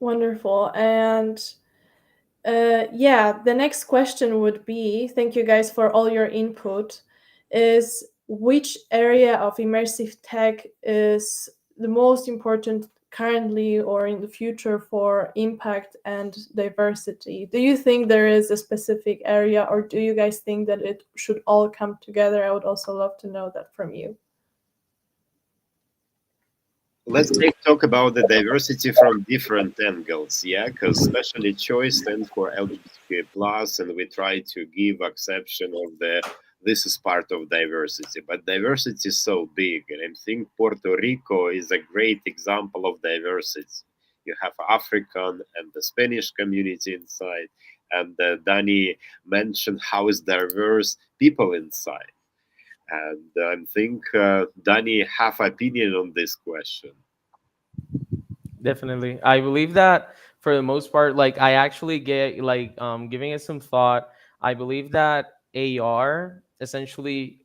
Wonderful. And the next question would be, thank you guys for all your input, is which area of immersive tech is the most important currently or in the future for impact and diversity? Do you think there is a specific area, or do you guys think that it should all come together? I would also love to know that from you. Let's talk about the diversity from different angles, because especially Choice stands for LGBTQ+, and we try to give exception of this is part of diversity, but diversity is so big, and I think Puerto Rico is a great example of diversity. You have African and the Spanish community inside, and Danny mentioned how is diverse people inside. And I think Danny have opinion on this question. Definitely. I believe that for the most part, like I actually get like giving it some thought. I believe that AR essentially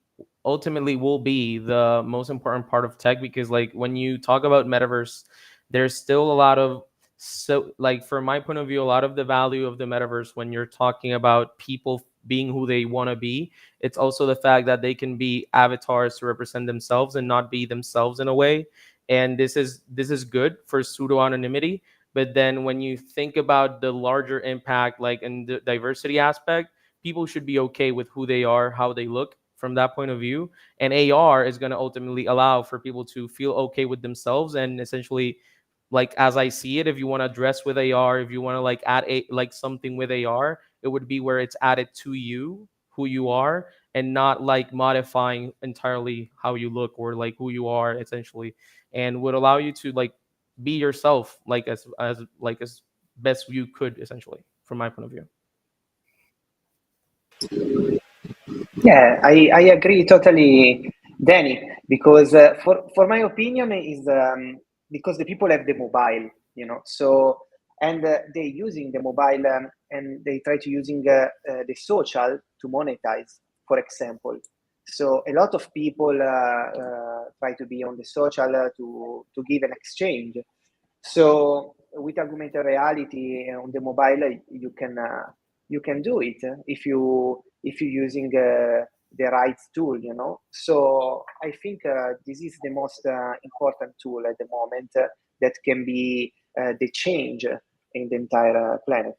ultimately will be the most important part of tech, because like when you talk about metaverse, there's still a lot of, so like from my point of view, a lot of the value of the metaverse when you're talking about people being who they want to be, it's also the fact that they can be avatars to represent themselves and not be themselves in a way. And this is good for pseudo anonymity. But then when you think about the larger impact, like in the diversity aspect, people should be okay with who they are, how they look from that point of view. And AR is going to ultimately allow for people to feel okay with themselves. And essentially, like as I see it, if you want to dress with AR, if you want to like add like something with AR, it would be where it's added to you, who you are, and not like modifying entirely how you look or like who you are essentially, and would allow you to like be yourself, like as best you could, essentially, from my point of view. Yeah, I agree totally, Danny, because for my opinion is because the people have the mobile, so, and they using the mobile and they try to using the social to monetize, for example. So a lot of people try to be on the social to give an exchange. So with augmented reality on the mobile, you can do it if you're using the right tool, So I think this is the most important tool at the moment that can be the change in the entire planet.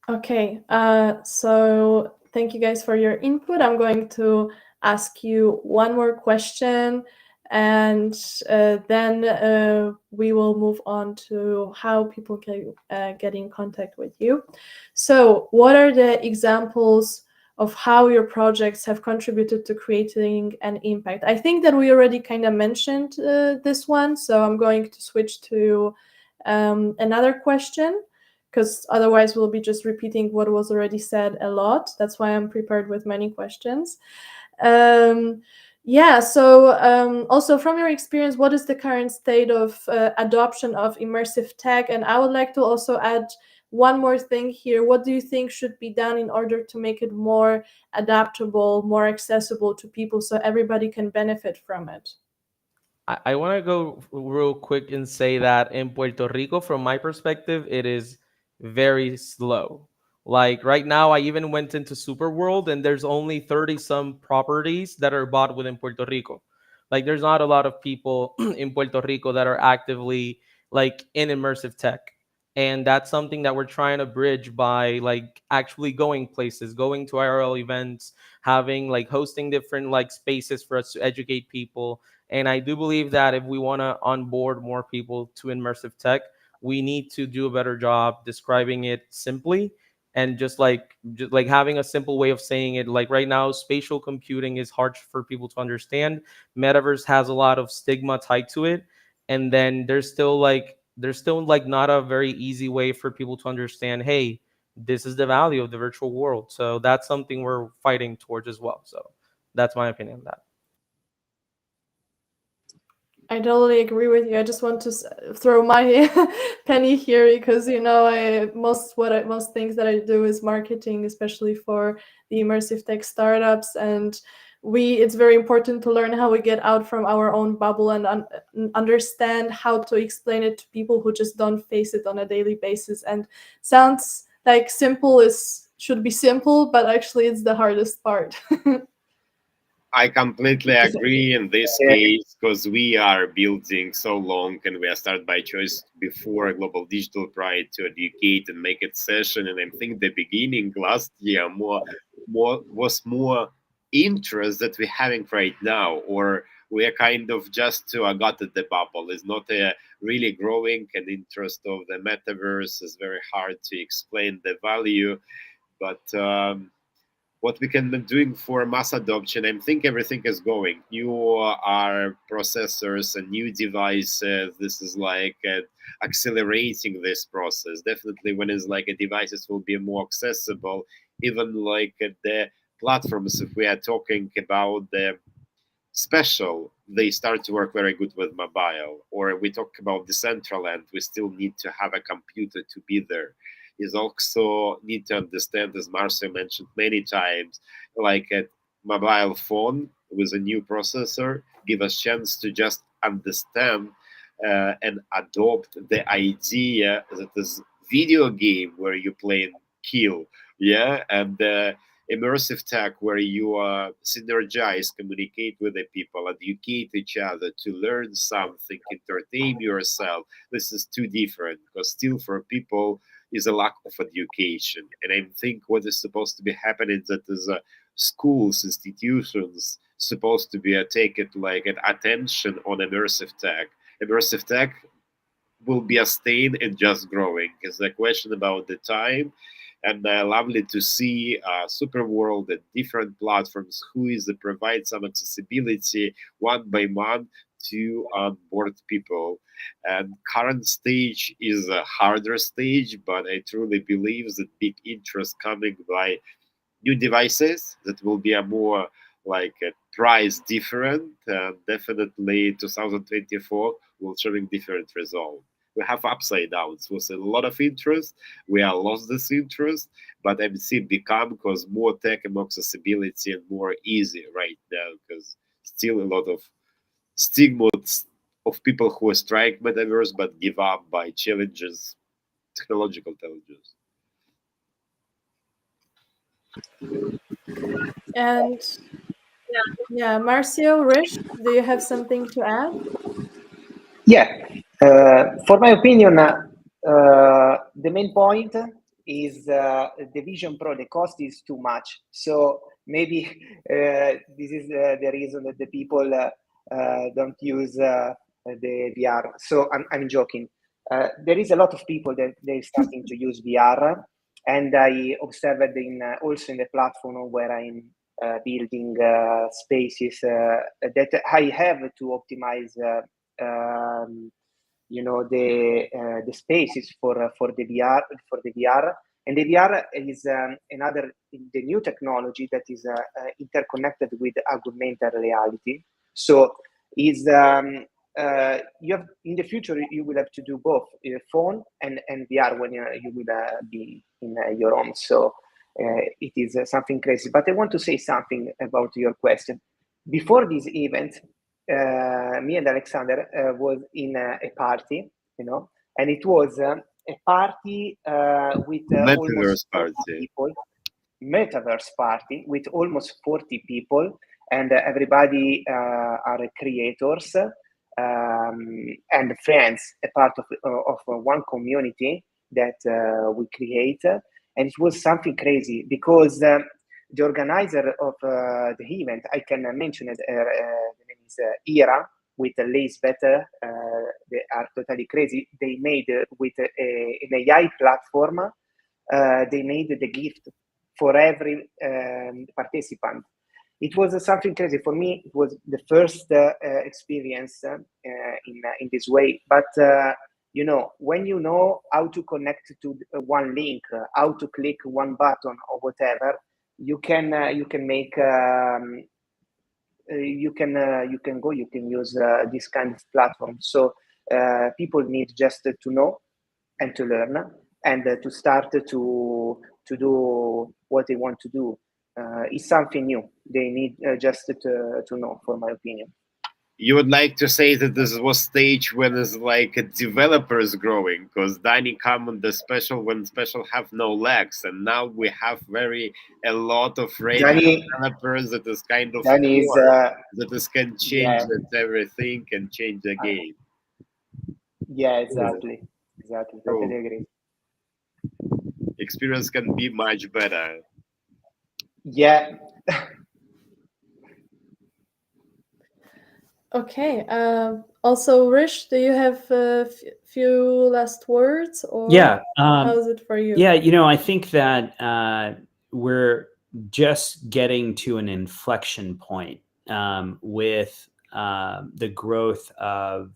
Okay, so thank you guys for your input. I'm going to ask you one more question, and then we will move on to how people can get in contact with you. So what are the examples of how your projects have contributed to creating an impact? I think that we already kind of mentioned this one, so I'm going to switch to another question, because otherwise we'll be just repeating what was already said a lot. That's why I'm prepared with many questions. Also from your experience, what is the current state of adoption of immersive tech? And I would like to also add one more thing here. What do you think should be done in order to make it more adaptable, more accessible to people so everybody can benefit from it? I want to go real quick and say that in Puerto Rico, from my perspective, it is very slow. Like right now, I even went into SuperWorld and there's only 30 some properties that are bought within Puerto Rico. Like there's not a lot of people in Puerto Rico that are actively like in immersive tech. And that's something that we're trying to bridge by like actually going places, going to IRL events, having like hosting different like spaces for us to educate people. And I do believe that if we want to onboard more people to immersive tech, we need to do a better job describing it simply, and just like having a simple way of saying it. Like right now, spatial computing is hard for people to understand. Metaverse has a lot of stigma tied to it, and then there's still like not a very easy way for people to understand, hey, this is the value of the virtual world. So that's something we're fighting towards as well. So that's my opinion on that. I totally agree with you. I just want to throw my penny here because most things that I do is marketing, especially for the immersive tech startups, and it's very important to learn how we get out from our own bubble and understand how to explain it to people who just don't face it on a daily basis. And sounds like should be simple, but actually it's the hardest part. I completely agree in this case, because we are building so long and we are started by choice before Global Digital Pride to educate and make it session. And I think the beginning last year was more interest that we're having right now, or we are kind of just got at the bubble. It's not a really growing, and interest of the metaverse is very hard to explain the value. But what we can be doing for mass adoption, I think everything is going. New are processors and new devices. This is like accelerating this process. Definitely when it's like devices will be more accessible, even like the platforms, if we are talking about the special, they start to work very good with mobile. Or we talk about Decentraland, we still need to have a computer to be there. Is also need to understand, as Marzio mentioned many times, like a mobile phone with a new processor give us chance to just understand and adopt the idea that this video game where you play and kill, and immersive tech where you synergize, communicate with the people, educate each other to learn something, entertain yourself. This is too different, because still for people is a lack of education. And I think what is supposed to be happening is that is schools, institutions supposed to be taking like an attention on immersive tech. Immersive tech will be a staying and just growing. It's a question about the time. And lovely to see SuperWorld and different platforms who is provide some accessibility one by one to onboard people. And current stage is a harder stage, but I truly believe that big interest coming by new devices that will be a more like a price different. Definitely 2024 will showing different result. We have upside downs with a lot of interest. We are lost this interest, but MC become because more tech and more accessibility and more easy right now, because still a lot of stigmas of people who strike metaverse but give up by challenges, technological challenges. And yeah, Marzio, Hrish, do you have something to add? Yeah, for my opinion, the main point is the Vision Pro. The cost is too much, so maybe this is the reason that the people don't use the VR. So I'm joking. There is a lot of people that they're starting to use VR, and I observed also in the platform where I'm building spaces that I have to optimize. The spaces for the VR, and the VR is the new technology that is interconnected with augmented reality. So is you have in the future you will have to do both phone and VR when you will be in your home. So it is something crazy. But I want to say something about your question. Before this event, me and Alexander was in a party, and it was a party with almost 40 people, metaverse party with almost 40 people, and everybody are creators. and friends, a part of one community that we created. And it was something crazy because the organizer of the event, I can mention it, the name is Ira, with Lace Better. They are totally crazy. They made with an AI platform, they made the gift for every participant. It was something crazy for me. It was the first experience in this way. But you know, when you know how to connect to one link, how to click one button or whatever, you can make you can use this kind of platform. So people need just to know and to learn and to start to do what they want to do. It's something new. They need just to know, for my opinion. You would like to say that this was stage when it's like developers growing, because Danny come on the special when special have no legs, and now we have a lot of ready developers that is kind of that is can change everything, can change the game. Yeah, exactly. Totally agree. Experience can be much better. Yeah. Okay. Also, Hrish, do you have a few last words, or how is it for you? Yeah, you know, I think that we're just getting to an inflection point with the growth of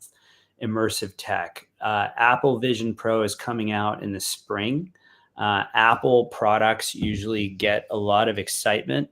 immersive tech. Apple Vision Pro is coming out in the spring. Apple products usually get a lot of excitement.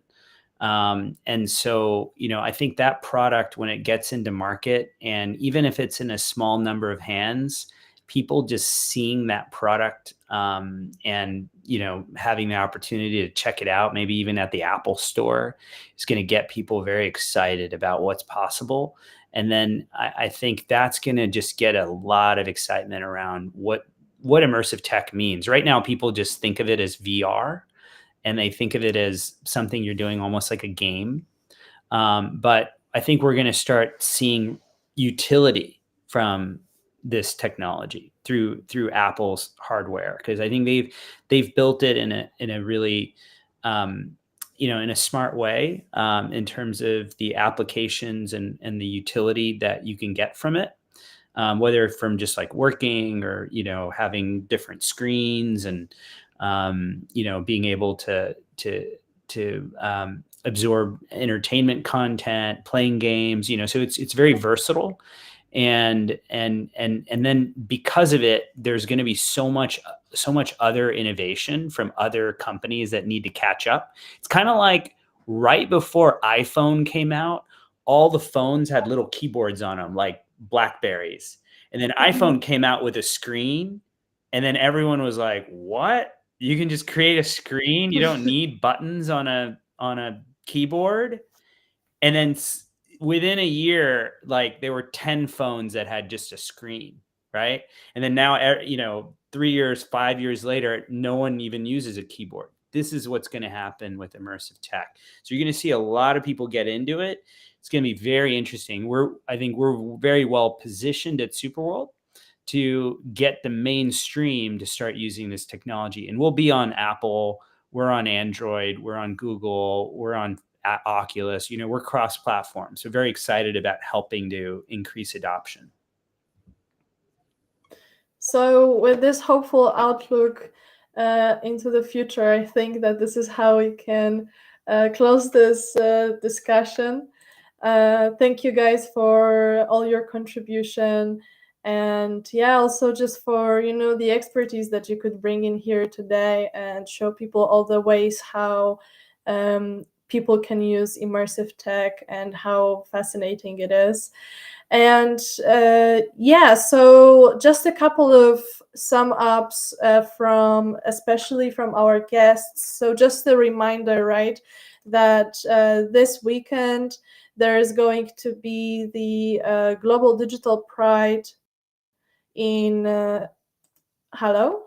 And so, you know, I think that product, when it gets into market, and even if it's in a small number of hands, people just seeing that product and, you know, having the opportunity to check it out, maybe even at the Apple store, is going to get people very excited about what's possible. And then I think that's going to just get a lot of excitement around what immersive tech means. Right now, people just think of it as VR. And they think of it as something you're doing almost like a game. But I think we're going to start seeing utility from this technology through Apple's hardware, because I think they've built it in a really you know, in a smart way in terms of the applications and the utility that you can get from it. Whether from just like working or, you know, having different screens and, you know, being able to absorb entertainment content, playing games, you know, so it's very versatile. And then because of it, there's going to be so much other innovation from other companies that need to catch up. It's kind of like right before iPhone came out, all the phones had little keyboards on them, like Blackberries. And then iPhone came out with a screen, and then everyone was like, what? You can just create a screen? You don't need buttons on a keyboard? And then within a year, like there were 10 phones that had just a screen, right? And then now, you know, 3 years, 5 years later, no one even uses a keyboard. This is what's going to happen with immersive tech. So you're going to see a lot of people get into it. It's going to be very interesting. I think we're very well positioned at SuperWorld to get the mainstream to start using this technology. And we'll be on Apple, we're on Android, we're on Google, we're on Oculus, you know, we're cross-platform. So very excited about helping to increase adoption. So with this hopeful outlook into the future, I think that this is how we can close this discussion. Thank you guys for all your contribution, and yeah, also just for, you know, the expertise that you could bring in here today and show people all the ways how people can use immersive tech and how fascinating it is. And yeah, so just a couple of sum ups especially from our guests. So just a reminder, right, that this weekend there is going to be the Global Digital Pride in hello,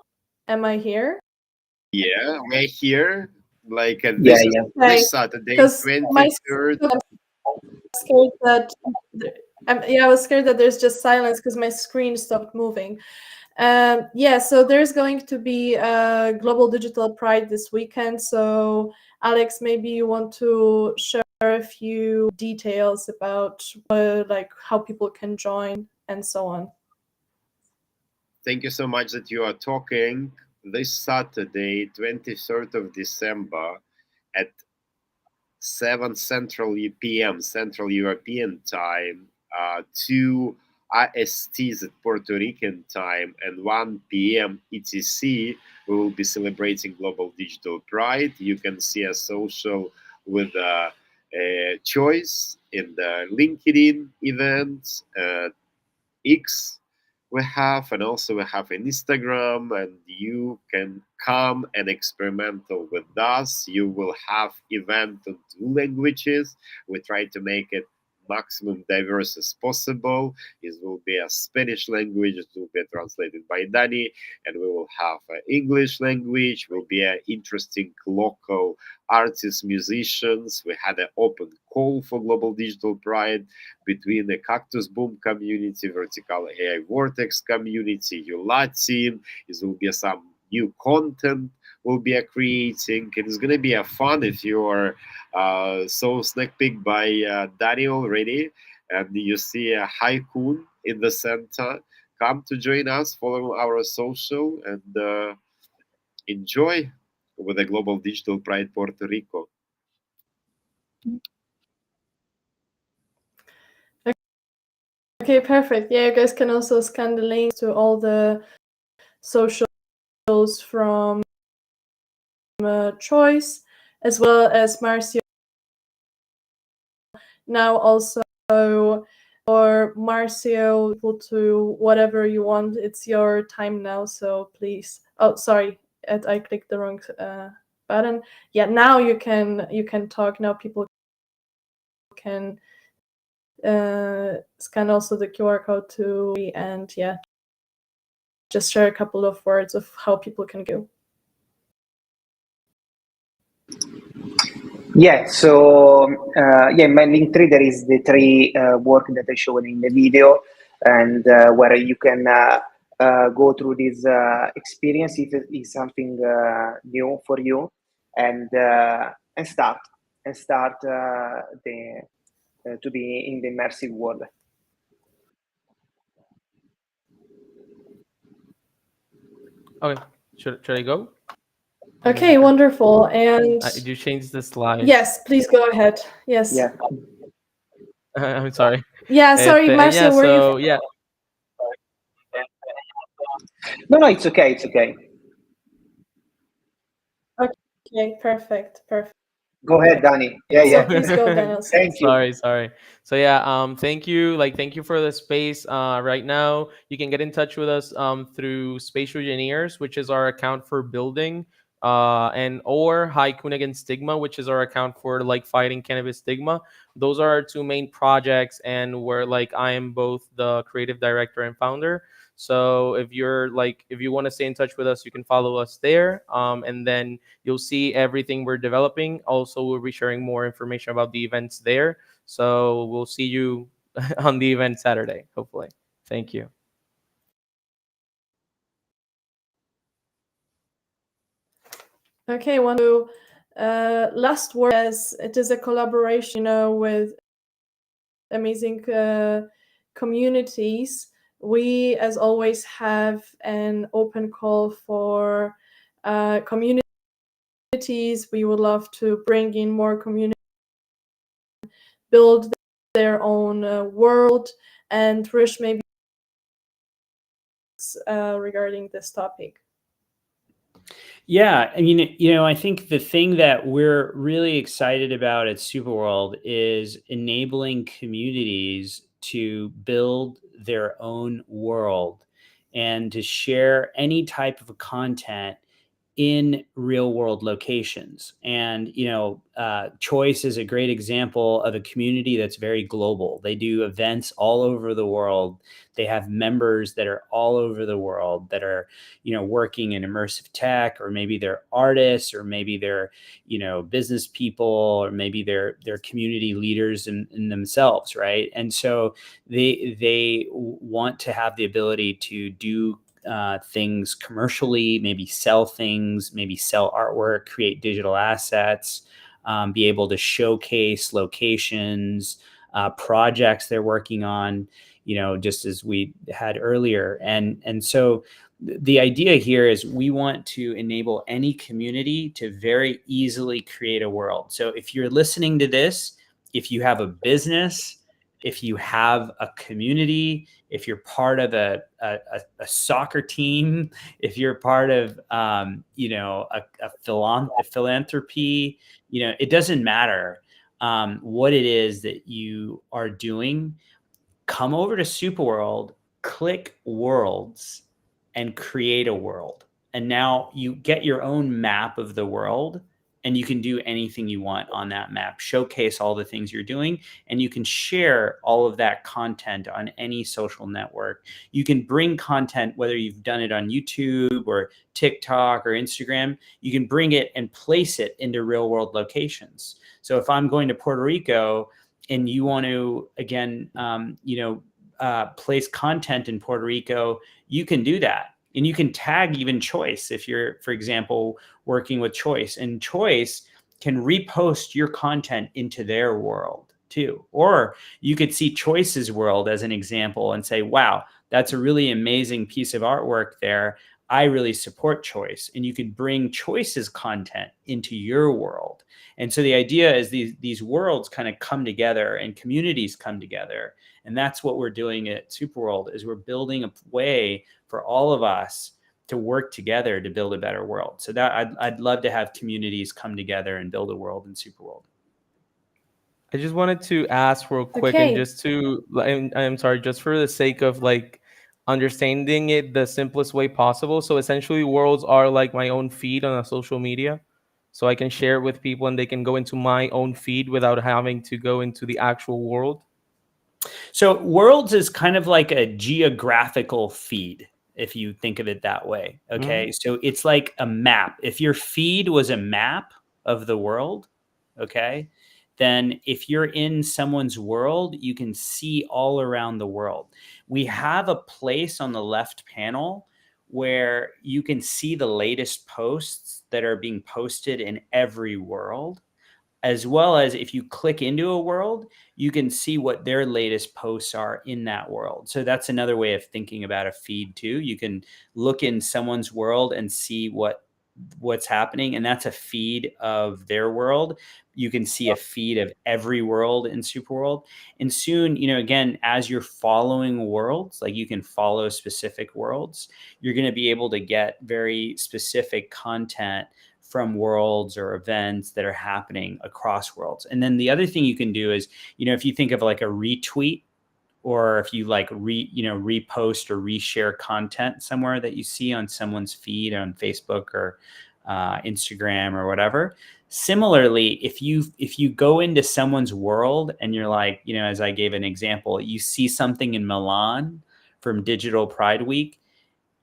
am I here? Yeah, we're here. Like this Saturday, 23rd. scared that I was scared that there's just silence because my screen stopped moving. Yeah, so there's going to be a Global Digital Pride this weekend. So Alex, maybe you want to share a few details about like how people can join and so on. Thank you so much that you are talking. This Saturday, 23rd of December at 7 Central PM, Central European Time, 2 ISTs at Puerto Rican time, and 1 PM ETC, we will be celebrating Global Digital Pride. You can see a social with a choice in the LinkedIn events, X we have, and also we have an Instagram, and you can come and experimental with us. You will have event on 2 languages. We try to make it maximum diverse as possible. It will be a Spanish language, it will be translated by Dani, and we will have an English language, will be an interesting local artists, musicians. We had an open call for Global Digital Pride between the Cactus Boom community, Vertical AI Vortex community, ULA team. It will be some new content we'll be creating. It is going to be a fun if you are so sneak peek by Danny already, and you see a Haikun in the center. Come to join us, follow our social, and enjoy with the Global Digital Pride Puerto Rico. Okay, perfect. Yeah, you guys can also scan the links to all the socials from Choice, as well as Marzio. Now also, or Marzio, to whatever you want. It's your time now, so please. Oh, sorry, I clicked the wrong button. Yeah, now you can talk. Now people can scan also the QR code to, and yeah, just share a couple of words of how people can go. Yeah, so in my link tree there is the 3 work that I showed in the video, and where you can go through this experience if it is something new for you, and start to be in the immersive world. Okay, should I go? Okay, wonderful. And Did you change the slide? Yes, please go ahead. Yes. Yeah. I'm sorry. Yeah, sorry, Marzio, yeah, so yeah. No, it's okay. It's okay. Okay, perfect. Go ahead, Dani. Yeah. Please go, Danelson. Thank you. Sorry. So yeah, thank you. Thank you for the space. Right now, you can get in touch with us through Spatialgineers, which is our account for building, and or Haikun Against Stigma, which is our account for fighting cannabis stigma. Those are our 2 main projects, and where I am both the creative director and founder. So if you want to stay in touch with us, you can follow us there. And then you'll see everything we're developing. Also, we'll be sharing more information about the events there. So we'll see you on the event Saturday, hopefully. Thank you. Okay, one last word, as it is a collaboration, with amazing communities. We, as always, have an open call for communities. We would love to bring in more communities, build their own world, and Hrish, maybe regarding this topic. Yeah, I mean, I think the thing that we're really excited about at SuperWorld is enabling communities to build their own world and to share any type of content in real world locations. And, Choice is a great example of a community that's very global. They do events all over the world. They have members that are all over the world that are, working in immersive tech, or maybe they're artists, or maybe they're, business people, or maybe they're community leaders in themselves, right? And so they want to have the ability to do things commercially, maybe sell things, maybe sell artwork, create digital assets, be able to showcase locations, projects they're working on, just as we had earlier. And so the idea here is we want to enable any community to very easily create a world. So if you're listening to this, if you have a business, if you have a community, if you're part of a soccer team, if you're part of a philanthropy, it doesn't matter what it is that you are doing. Come over to SuperWorld, click worlds, and create a world. And now you get your own map of the world, and you can do anything you want on that map, showcase all the things you're doing, and you can share all of that content on any social network. You can bring content, whether you've done it on YouTube or TikTok or Instagram, you can bring it and place it into real world locations. So if I'm going to Puerto Rico and you want to, again, place content in Puerto Rico, you can do that. And you can tag even Choice if you're, for example, working with Choice. And Choice can repost your content into their world too. Or you could see Choice's world as an example and say, wow, that's a really amazing piece of artwork there. I really support Choice. And you could bring Choice's content into your world. And so the idea is these worlds kind of come together and communities come together. And that's what we're doing at SuperWorld, is we're building a way for all of us to work together to build a better world. So that I'd love to have communities come together and build a world in SuperWorld. I just wanted to ask real quick, Okay. and just to, I'm sorry, just for the sake of like understanding it the simplest way possible. So essentially worlds are like my own feed on a social media. So I can share it with people and they can go into my own feed without having to go into the actual world. So worlds is kind of like a geographical feed, if you think of it that way. Okay. So it's like a map. If your feed was a map of the world, okay, then if you're in someone's world, you can see all around the world. We have a place on the left panel where you can see the latest posts that are being posted in every world, as well as if you click into a world, you can see what their latest posts are in that world. So that's another way of thinking about a feed too. You can look in someone's world and see what's happening, and that's a feed of their world. You can see a feed of every world in SuperWorld. And soon, again, as you're following worlds, like you can follow specific worlds, you're going to be able to get very specific content from worlds or events that are happening across worlds. And then the other thing you can do is, if you think of like a retweet, or if you like repost or reshare content somewhere that you see on someone's feed on Facebook or Instagram or whatever. Similarly, if you go into someone's world and you're like, as I gave an example, you see something in Milan from Digital Pride Week,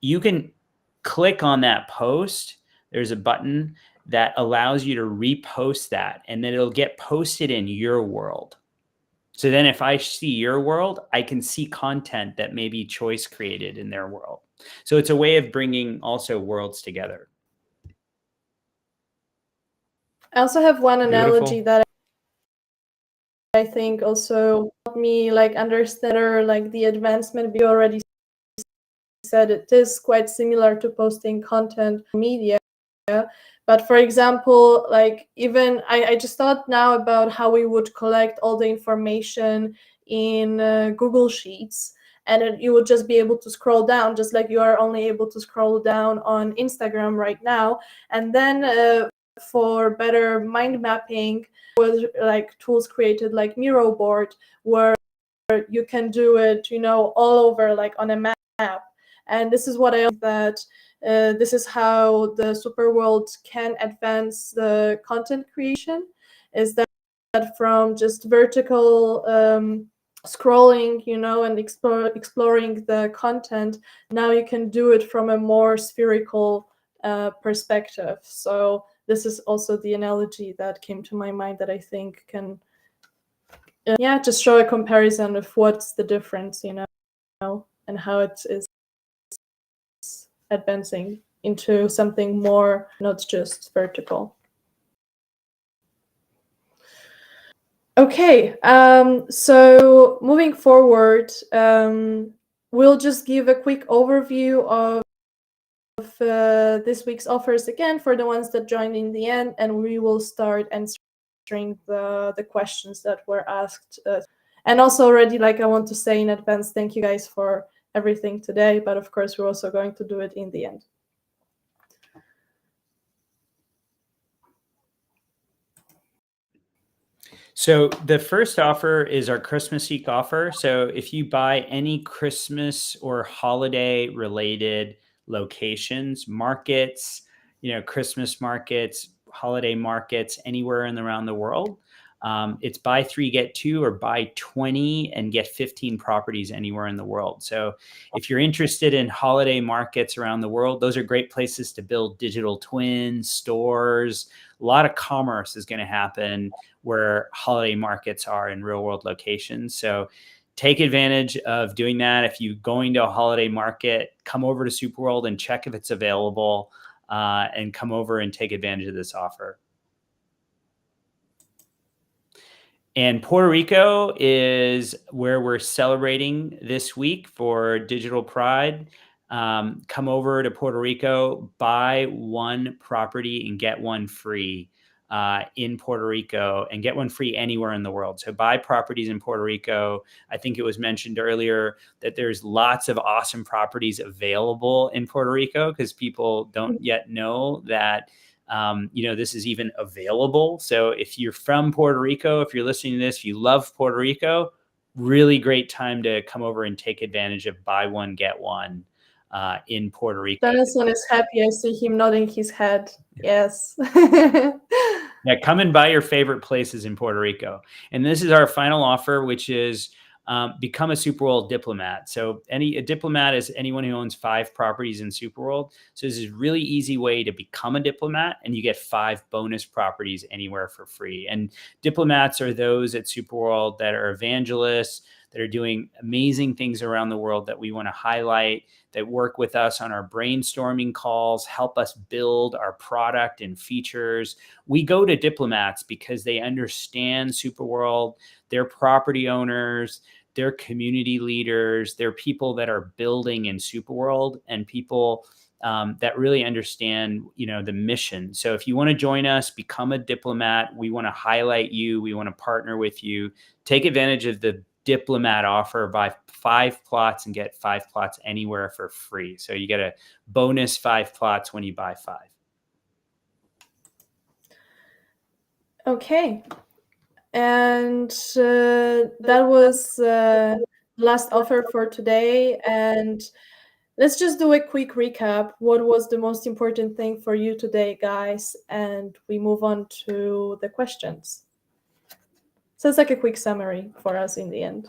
you can click on that post. There's a button that allows you to repost that, and then it'll get posted in your world. So then if I see your world, I can see content that maybe Choice created in their world. So it's a way of bringing also worlds together. I also have one analogy Beautiful. that I think also helped me like understand or like the advancement. We already said it is quite similar to posting content media. But for example, like even I just thought now about how we would collect all the information in Google Sheets, and you would just be able to scroll down, just like you are only able to scroll down on Instagram right now. And then for better mind mapping, was like tools created like Miro board, where you can do it, all over, like on a map. And this is what I that this is how the SuperWorld can advance the content creation, is that from just vertical scrolling, you know, and exploring the content, now you can do it from a more spherical perspective. So this is also the analogy that came to my mind that I think can yeah, just show a comparison of what's the difference, you know, and how it is advancing into something more, not just vertical. Okay, so moving forward, we'll just give a quick overview of this week's offers again for the ones that joined in the end, and we will start answering the questions that were asked. And also already, like, I want to say in advance, thank you guys for everything today, but of course we're also going to do it in the end. So the first offer is our Christmas week offer. So if you buy any Christmas or holiday related locations, markets, you know, Christmas markets, holiday markets, anywhere around the world, it's buy 3, get 2, or buy 20 and get 15 properties anywhere in the world. So if you're interested in holiday markets around the world, those are great places to build digital twins, stores. A lot of commerce is going to happen where holiday markets are in real world locations. So take advantage of doing that. If you're going to a holiday market, come over to SuperWorld and check if it's available, and come over and take advantage of this offer. And Puerto Rico is where we're celebrating this week for Digital Pride. Come over to Puerto Rico, buy 1 property and get 1 free in Puerto Rico, and get 1 free anywhere in the world. So buy properties in Puerto Rico. I think it was mentioned earlier that there's lots of awesome properties available in Puerto Rico because people don't yet know that you know, this is even available. So if you're from Puerto Rico, if you're listening to this, if you love Puerto Rico, really great time to come over and take advantage of buy 1, get 1 in Puerto Rico. Danelson is happy. I see him nodding his head. Yes. Yeah, come and buy your favorite places in Puerto Rico. And this is our final offer, which is become a SuperWorld diplomat. So a diplomat is anyone who owns 5 properties in SuperWorld. So this is a really easy way to become a diplomat, and you get 5 bonus properties anywhere for free. And diplomats are those at SuperWorld that are evangelists, that are doing amazing things around the world that we want to highlight, that work with us on our brainstorming calls, help us build our product and features. We go to diplomats because they understand SuperWorld, they're property owners, they're community leaders, they're people that are building in SuperWorld, and people that really understand, you know, the mission. So if you want to join us, become a diplomat. We want to highlight you. We want to partner with you. Take advantage of the diplomat offer. Buy 5 plots and get 5 plots anywhere for free. So you get a bonus 5 plots when you buy 5. Okay. And that was last offer for today. And let's just do a quick recap. What was the most important thing for you today, guys? And we move on to the questions. So it's like a quick summary for us in the end.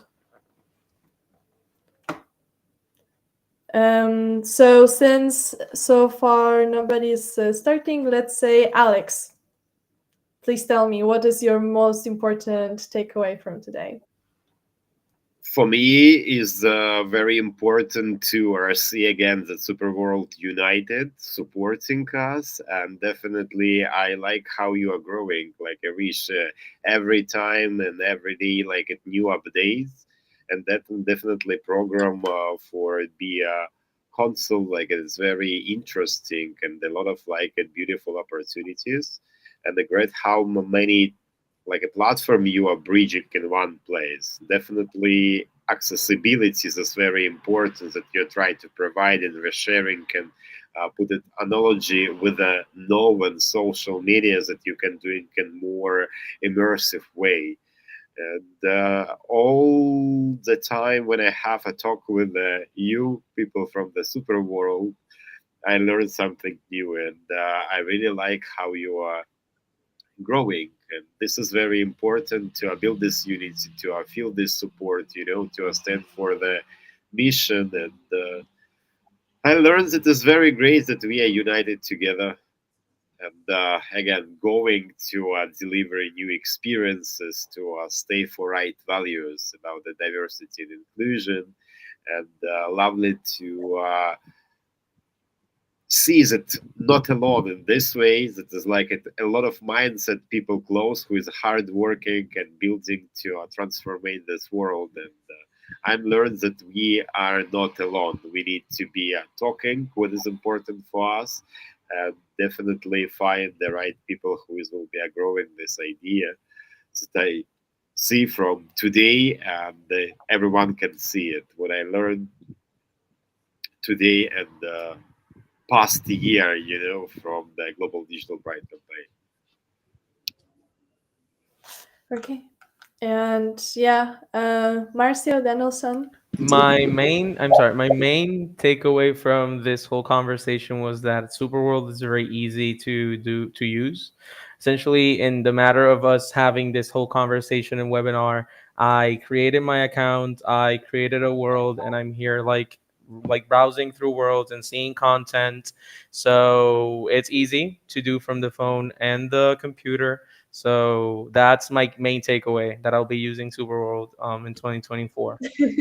So since so far nobody's starting, let's say Alex. Please tell me, what is your most important takeaway from today? For me, is very important to see again that SuperWorld United supporting us, and definitely I like how you are growing, like Hrish, every time and every day, like new updates, and that definitely program for the console, like it's very interesting and a lot of like beautiful opportunities, and the great how many like a platform you are bridging in one place. Definitely accessibility is very important that you're trying to provide, and the sharing can put an analogy with the novel social media that you can do it in more immersive way. And all the time when I have a talk with you people from the SuperWorld, I learned something new, and I really like how you are growing. And this is very important to build this unity, to feel this support, to stand for the mission. And I learned that it's very great that we are united together. And again, going to deliver new experiences, to stay for right values about the diversity and inclusion. And lovely to see that not alone in this way, that is like a lot of mindset people close who is hard working and building to transform this world. And I'm learned that we are not alone. We need to be talking what is important for us, and definitely find the right people who will be growing this idea that I see from today, and everyone can see it. What I learned today and past year, from the Global Digital Pride campaign. Okay. And yeah, Marzio, Danelson. My main takeaway from this whole conversation was that Superworld is very easy to use. Essentially, in the matter of us having this whole conversation and webinar, I created my account, I created a world, and I'm here like browsing through worlds and seeing content. So it's easy to do from the phone and the computer. So that's my main takeaway, that I'll be using SuperWorld in 2024.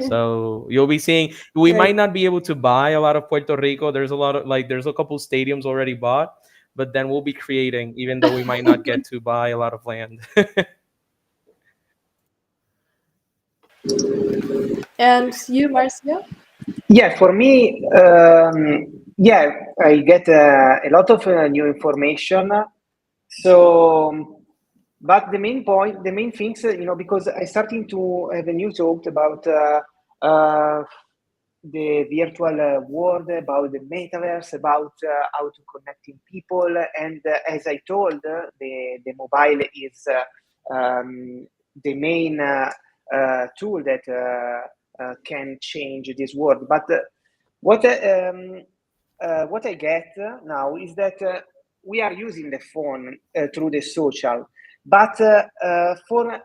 So you'll be seeing, we might not be able to buy a lot of Puerto Rico. There's a lot of there's a couple stadiums already bought, but then we'll be creating, even though we might not get to buy a lot of land. And you, Marzio? Yeah, for me, yeah, I get a lot of new information. So, but the main point, the main things, because I starting to have a new talk about the virtual world, about the metaverse, about how to connecting people, and as I told, the mobile is the main tool that can change this world. But what I get now is that we are using the phone through the social, but for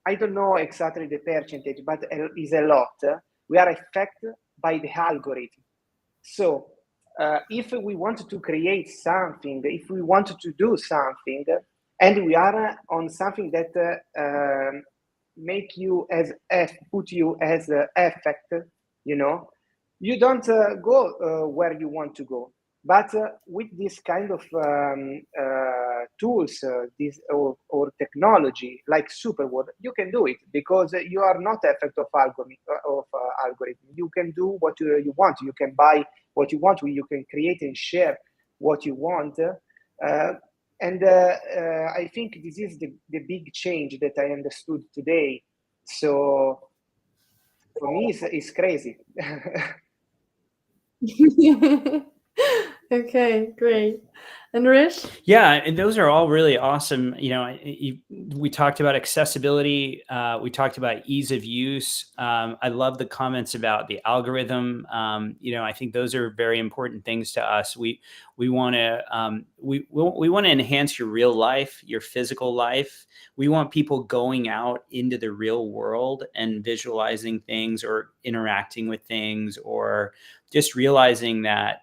I don't know exactly the percentage, but is a lot. We are affected by the algorithm. So if we want to create something, if we want to do something, and we are on something that make you as put you as effect, you don't go where you want to go. But with this kind of tools, this or technology like SuperWorld, you can do it because you are not effect of algorithm. You can do what you want. You can buy what you want. You can create and share what you want. And I think this is the big change that I understood today. So for me, it's crazy. Okay, great. And Hrish? Yeah, and those are all really awesome. We talked about accessibility. We talked about ease of use. I love the comments about the algorithm. I think those are very important things to us. We want to we want to enhance your real life, your physical life. We want people going out into the real world and visualizing things or interacting with things, or just realizing that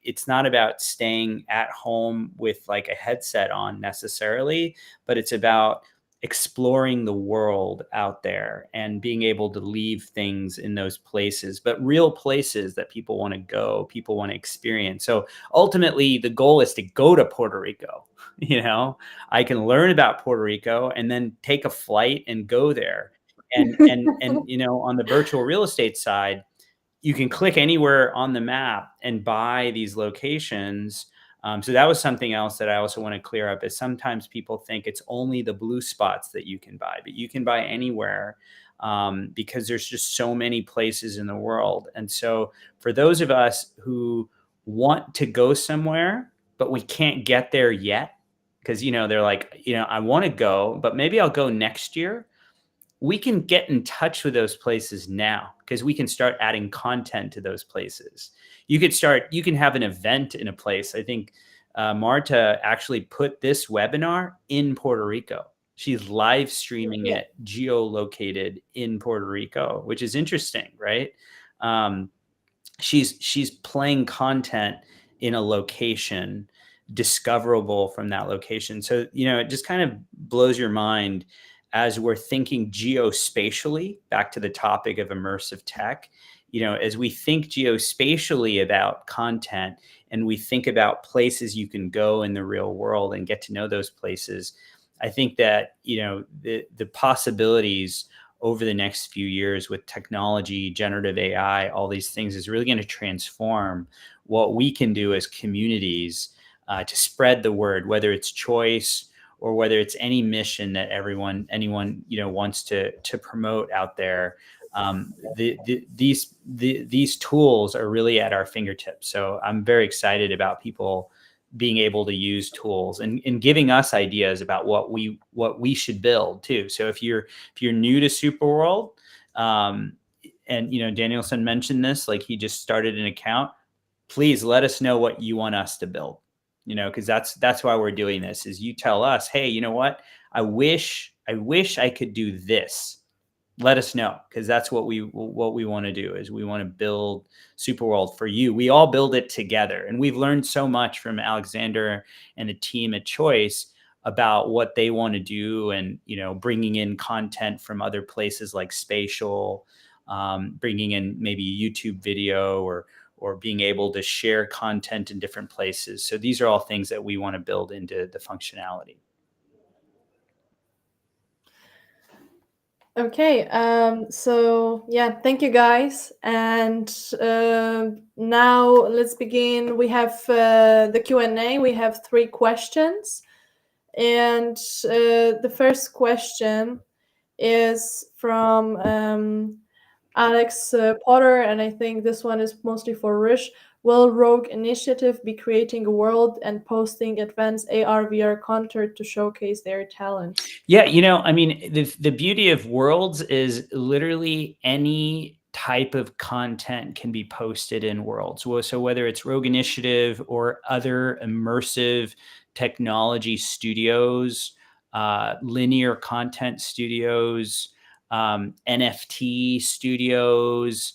it's not about staying at home with a headset on necessarily, but it's about exploring the world out there and being able to leave things in those places, but real places that people want to go, people want to experience. So ultimately the goal is to go to Puerto Rico. I can learn about Puerto Rico and then take a flight and go there. And on the virtual real estate side, you can click anywhere on the map and buy these locations. So that was something else that I also want to clear up, is sometimes people think it's only the blue spots that you can buy, but you can buy anywhere because there's just so many places in the world. And so for those of us who want to go somewhere, but we can't get there yet, because, they're like, I want to go, but maybe I'll go next year. we can get in touch with those places now because we can start adding content to those places. You can have an event in a place. I think Marta actually put this webinar in Puerto Rico. She's live streaming it geolocated in Puerto Rico, which is interesting, right? She's playing content in a location discoverable from that location. So, it just kind of blows your mind as we're thinking geospatially, back to the topic of immersive tech, as we think geospatially about content and we think about places you can go in the real world and get to know those places, I think that, the possibilities over the next few years with technology, generative AI, all these things is really going to transform what we can do as communities to spread the word, whether it's choice or whether it's any mission that anyone wants to promote out there. These tools are really at our fingertips. So I'm very excited about people being able to use tools and giving us ideas about what we should build too. So if you're new to SuperWorld, and Danelson mentioned this, like he just started an account, please let us know what you want us to build. Because that's why we're doing this. Is you tell us, hey, you know what? I wish I could do this. Let us know, because that's what we want to do. Is we want to build SuperWorld for you. We all build it together, and we've learned so much from Alexander and the team at Choice about what they want to do, and bringing in content from other places like Spatial, bringing in maybe a YouTube video or being able to share content in different places. So these are all things that we want to build into the functionality. Okay, so yeah, thank you guys. And now let's begin. We have the Q&A. We have 3 questions. And the first question is from Alex Potter, and I think this one is mostly for Hrish. Will Rogue Initiative be creating a world and posting advanced AR VR content to showcase their talent? Yeah, the beauty of Worlds is literally any type of content can be posted in Worlds. So whether it's Rogue Initiative or other immersive technology studios, linear content studios, NFT studios,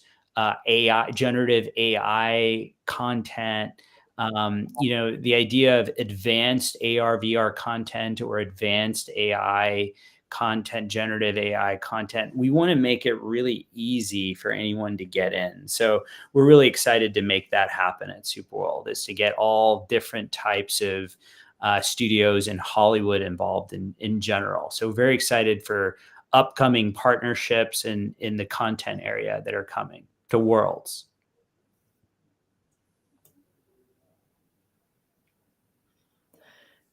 AI, generative AI content, the idea of advanced AR, VR content or advanced AI content, generative AI content. We want to make it really easy for anyone to get in. So we're really excited to make that happen at SuperWorld, is to get all different types of studios in Hollywood involved in general. So very excited for upcoming partnerships in the content area that are coming to Worlds.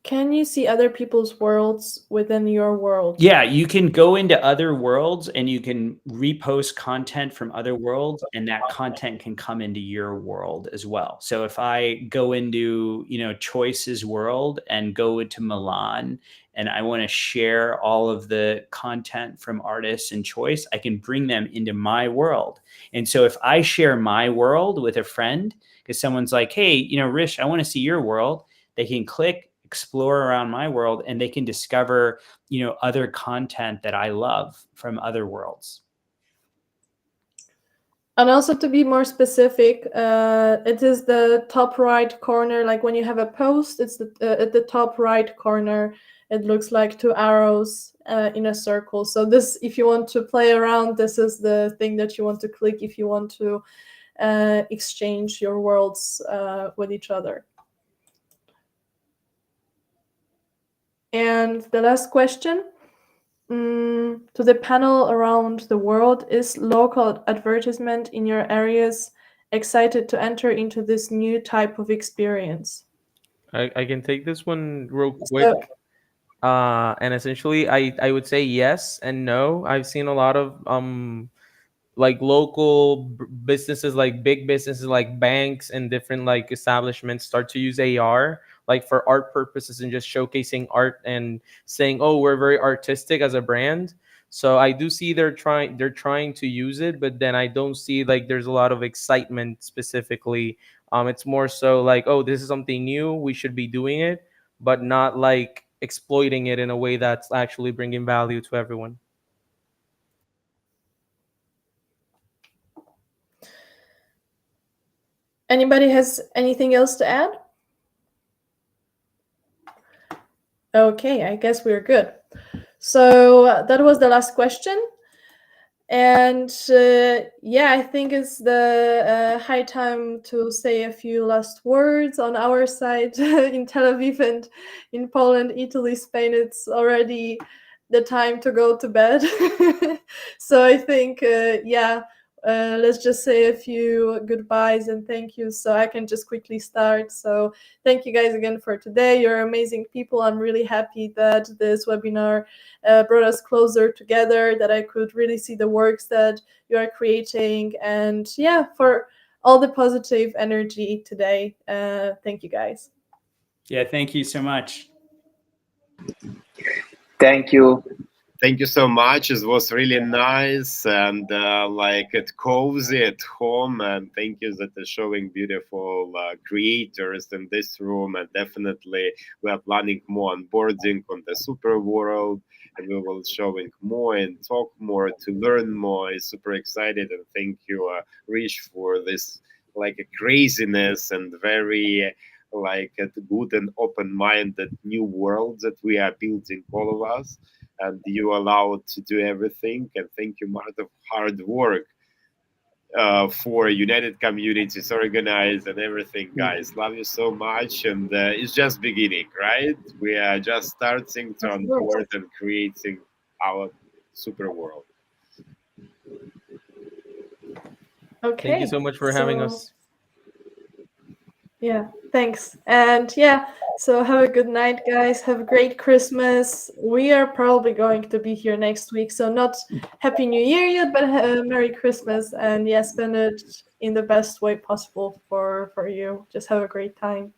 Can you see other people's worlds within your world? Yeah, you can go into other worlds and you can repost content from other worlds, and that content can come into your world as well. So if I go into, Choice's world and go into Milan and I want to share all of the content from artists and Choice, I can bring them into my world. And so if I share my world with a friend, because someone's like, hey, Hrish, I want to see your world, they can click explore around my world and they can discover, other content that I love from other worlds. And also, to be more specific, it is the top right corner. Like when you have a post, it's at the top right corner. It looks like 2 arrows in a circle. So this, if you want to play around, this is the thing that you want to click if you want to exchange your worlds with each other. And the last question, to the panel around the world, is local advertisement in your areas excited to enter into this new type of experience? I can take this one real quick. And essentially, I would say yes and no. I've seen a lot of like local businesses, like big businesses, like banks and different like establishments start to use AR like for art purposes and just showcasing art and saying, oh, we're very artistic as a brand. So I do see they're trying to use it, but then I don't see like there's a lot of excitement specifically. It's more so like, oh, this is something new, we should be doing it, but not like exploiting it in a way that's actually bringing value to everyone. Anybody has anything else to add? Okay, I guess we're good. So that was the last question. And yeah, I think it's the high time to say a few last words on our side in Tel Aviv and in Poland, Italy, Spain. It's already the time to go to bed. So I think, yeah, let's just say a few goodbyes and thank you. So I can just quickly start. So thank you guys again for today. You're amazing people. I'm really happy that this webinar brought us closer together, that I could really see the works that you are creating. And yeah, for all the positive energy today. Thank you guys. Yeah, thank you so much. Thank you. Thank you so much. It was really nice and like it cozy at home. And thank you that are showing beautiful creators in this room. And definitely we are planning more onboarding on the SuperWorld, and we will showing more and talk more to learn more. I'm super excited, and thank you, Hrish, for this like a craziness and very like a good and open-minded new world that we are building, all of us. And you allowed to do everything. And thank you, Marta, for hard work for United Communities, organized and everything, guys. Love you so much. And it's just beginning, right? We are just starting to onboard and creating our super world. Okay. Thank you so much for having us. Yeah, thanks. And yeah, so have a good night, guys. Have a great Christmas. We are probably going to be here next week, so not Happy New Year yet, but Merry Christmas. And yeah, spend it in the best way possible for you. Just have a great time.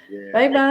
Yeah. Bye-bye.